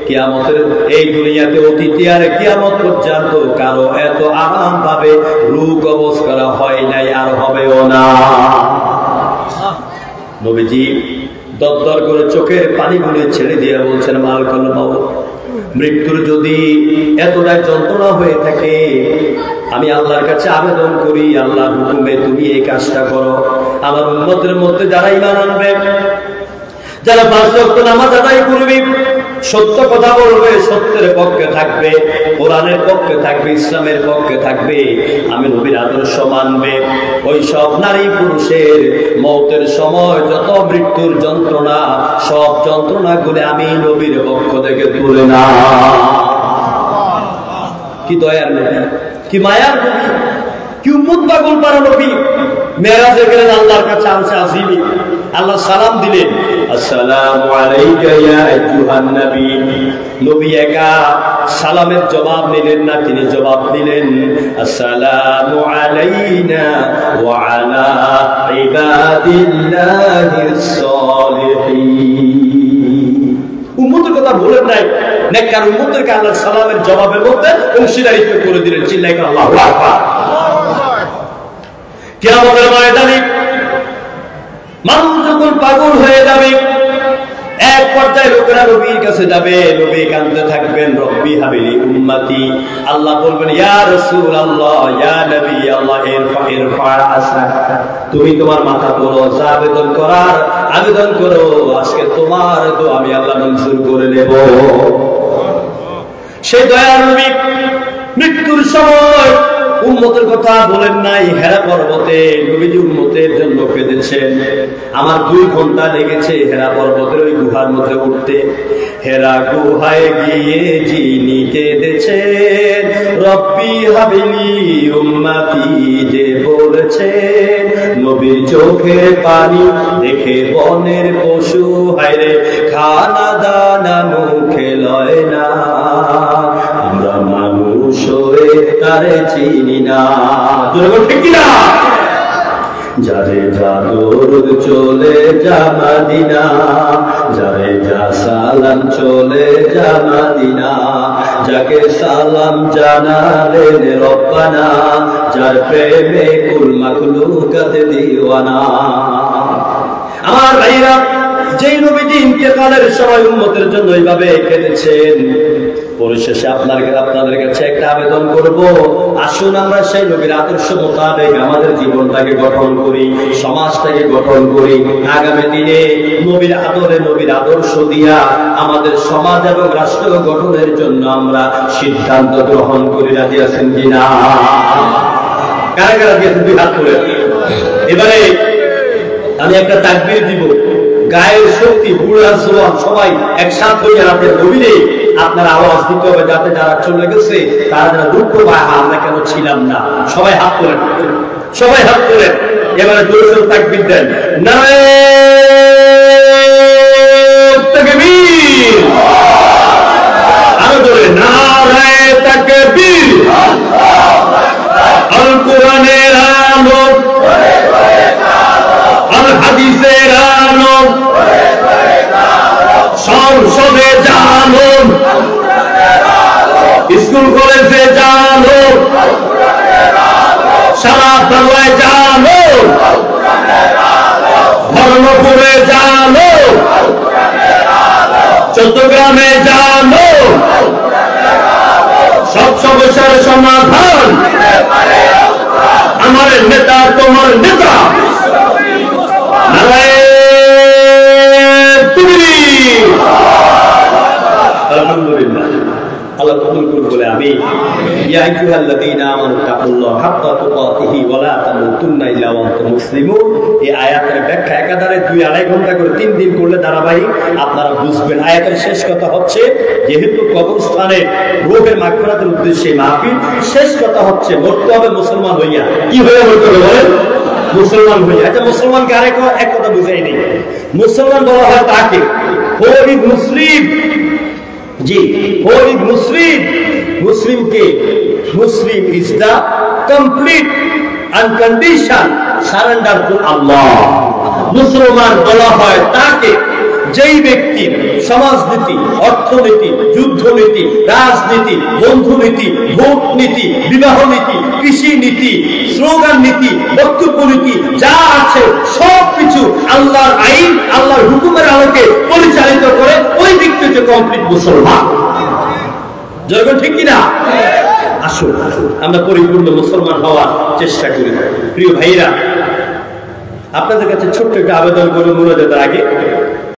কিয়ামতের এই দুনিয়াতে অতীতে আর কিয়ামত পর্যন্ত কারো এত আরাম ভাবে রূহ কবজ করা হয় নাই, আর হবেও না। নবীজি দরদর করে চোখের পানিগুলি ছেড়ে দিয়ে বলছেন, মালাকুল মউত মৃত্যুর যদি এতটাই যন্ত্রণা হয়ে থাকে, আমি আল্লাহর কাছে আবেদন করি, আল্লাহর হুকুমে তুমি এই কাজটা করো। আমার উম্মতের মধ্যে যারা ঈমান আনবে, যারা 5 ওয়াক্ত নামাজ আদায় করবে, সত্য কথা বলবে, সত্যের পক্ষে থাকবে, কোরআনের পক্ষে থাকবে, ইসলামের পক্ষে থাকবে, আমি নবীর আদর্শ মানবে, ওই সব নারী পুরুষের মওতের সময় যত মৃত্যুর যন্ত্রণা, সব যন্ত্রণাগুলো আমি নবীর পক্ষ থেকে তুলে না। কি দয়ার নবী, কি মায়ার নবী, কি উম্মত পাগল পারা নবী। মেরাজে গেলেন, আল্লাহর কাছে আনছে আজিমি, আল্লাহ সালাম দিলেন, আসসালামু আলাইকা ইয়া আইয়ুহান নবী। নবী একা সালামের জবাব নিলেন না, তিনি জবাব দিলেন, আসসালামু আলাইনা ওয়া আলা ইবাদিল্লাহিস সালিহিন। উম্মতের কথা বলেন নাই, নেককার উম্মতদেরকে আল্লাহ সালামের জবাবের মধ্যে অংশীদারিত্ব করে দিলেন। চিল্লায় করে আল্লাহু আকবার। কিয়ামতের ময়দানে মানুষ যখন পাগল হয়ে যাবে, এক পর্যায়ে লোকেরা নবীর কাছে যাবে, নবী কাঁদতে থাকবেন, রব্বি হাবিলি উম্মতি। আল্লাহ বলবেন, ইয়া রাসূলুল্লাহ ইয়া নবী আল্লাহ ইরফা রাসাক, তুমি তোমার মাথা তোলো, যা আবেদন করার আবেদন করো, আজকে তোমার তো আমি আল্লাহ মঞ্জুর করে নেব। সেই দয়ার নবী মৃত্যুর সময় উম্মতের কথা বলেন নাই, হেরা পর্বতে নবীজি উম্মতের জন্য কেঁদেছেন। আমার 2 ঘন্টা লেগেছে হেরা পর্বতের ওই গুহার মধ্যে উঠতে। হেরা গুহায় গিয়ে যিনি কেঁদেছেন, রব্বি হাবিলি উম্মতি যে বলেছেন, নবীর চোখের পানি দেখে বনের পশু হায়রে খানা দানা মুখে লয় না, আমরা মানুষ হয়ে তারে চিনি না। ঠিক না? যারে যা দরুদ চলে যা মদিনা, যারে যা সালাম চলে যা মদিনা, যাকে সালাম জানালেন রব্বানা, যার প্রেমে কুল মাখলুকাত দিওয়ানা। আমার ভাইরা, যেই নবীজি ইন্তেকালের সময় উম্মতের জন্য এইভাবে কেঁদেছেন, পরিশেষে আপনাদের কাছে একটা আবেদন করব, আসুন আমরা সেই নবীর আদর্শ মোতাবেক আমাদের জীবনটাকে গঠন করি, সমাজটাকে গঠন করি। আগামী দিনে নবীর আদরে, নবীর আদর্শ দিয়া আমাদের সমাজ এবং রাষ্ট্র গঠনের জন্য আমরা সিদ্ধান্ত গ্রহণ করি। রাজি আছেন কিনা? কারা কারা দিয়েছেন? 2 হাত করে। এবারে আমি একটা তাকবীর দিব, গায়ের শক্তি, বুড়া জওয়ান সবাই একসাথে হয়ে রাতের গভীরে আপনারা আওয়াজ দিতে হবে, যাতে যারা চলে গেছে তারা যারা দুঃখ পায়, আমরা কেন ছিলাম না। সবাই হাত তোলেন, সবাই হাত তোলেন। এবারে জোরে তাকবীর দেন, নারে তাকবীর, আরো জোরে নারে তাকবীর। আল কোরআনের আলো, আল হাদিসের আলো, সংসদে জানো, স্কুল কলেজে জানো, সারা বাংলায় জানো, ধর্মপুরে জানো, চট্টগ্রামে জানো, সব সমস্যার সমাধান আমার নেতা, তোমার নেতা। আলহামদুলিল্লাহ, আল্লাহ কবুল করুন বলে আমি। ইয়া আইয়ুহাল্লাযীনা আমানু তাকুল্লাহা হাক্কা তুকাতিহি ওয়া লা তামুতুন্না ইল্লা ওয়া আনতুম মুসলিমুন। এই আয়াতের ব্যাখ্যা একাধারে 2-2.5 ঘন্টা করে 3 দিন করলে ধারাবাহিক আপনারা বুঝবেন। আয়াতের শেষ কথা হচ্ছে, যেহেতু কবরস্থানে রূহের মাগফিরাতের উদ্দেশ্যে মাহফিল, শেষ কথা হচ্ছে মরতে হবে মুসলমান হইয়া। কি হয়ে মরতে হবে বলেন? মুসলমান হইয়া। আচ্ছা, মুসলমানকে এক কথা বুঝাই নেই। মুসলমান বলা হয় তাকে, হোলি মুসলিম। জি, হোলি মুসলিম। মুসলিম কে? Muslim is the complete uncondition surrender to Allah. মুসলমান বলা হয় তাকে যেই ব্যক্তি সমাজনীতি, অর্থনীতি, যুদ্ধনীতি, রাজনীতি, বন্ধুনীতি, ভোট নীতি, বিবাহ নীতি, কৃষি নীতি, স্লোগান নীতি, বক্তব্য নীতি যা আছে সবকিছু আল্লাহর আইন, আল্লাহর হুকুমের আলোকে পরিচালিত করে ওই ব্যক্তি হচ্ছে কমপ্লিট মুসলমান। যখন ঠিক কিনা? আসুন আমরা পরিপূর্ণ মুসলমান হওয়ার চেষ্টা করি। প্রিয় ভাইরা, আপনাদের কাছে ছোট্ট একটা আবেদন করে মোনাজাতের আগে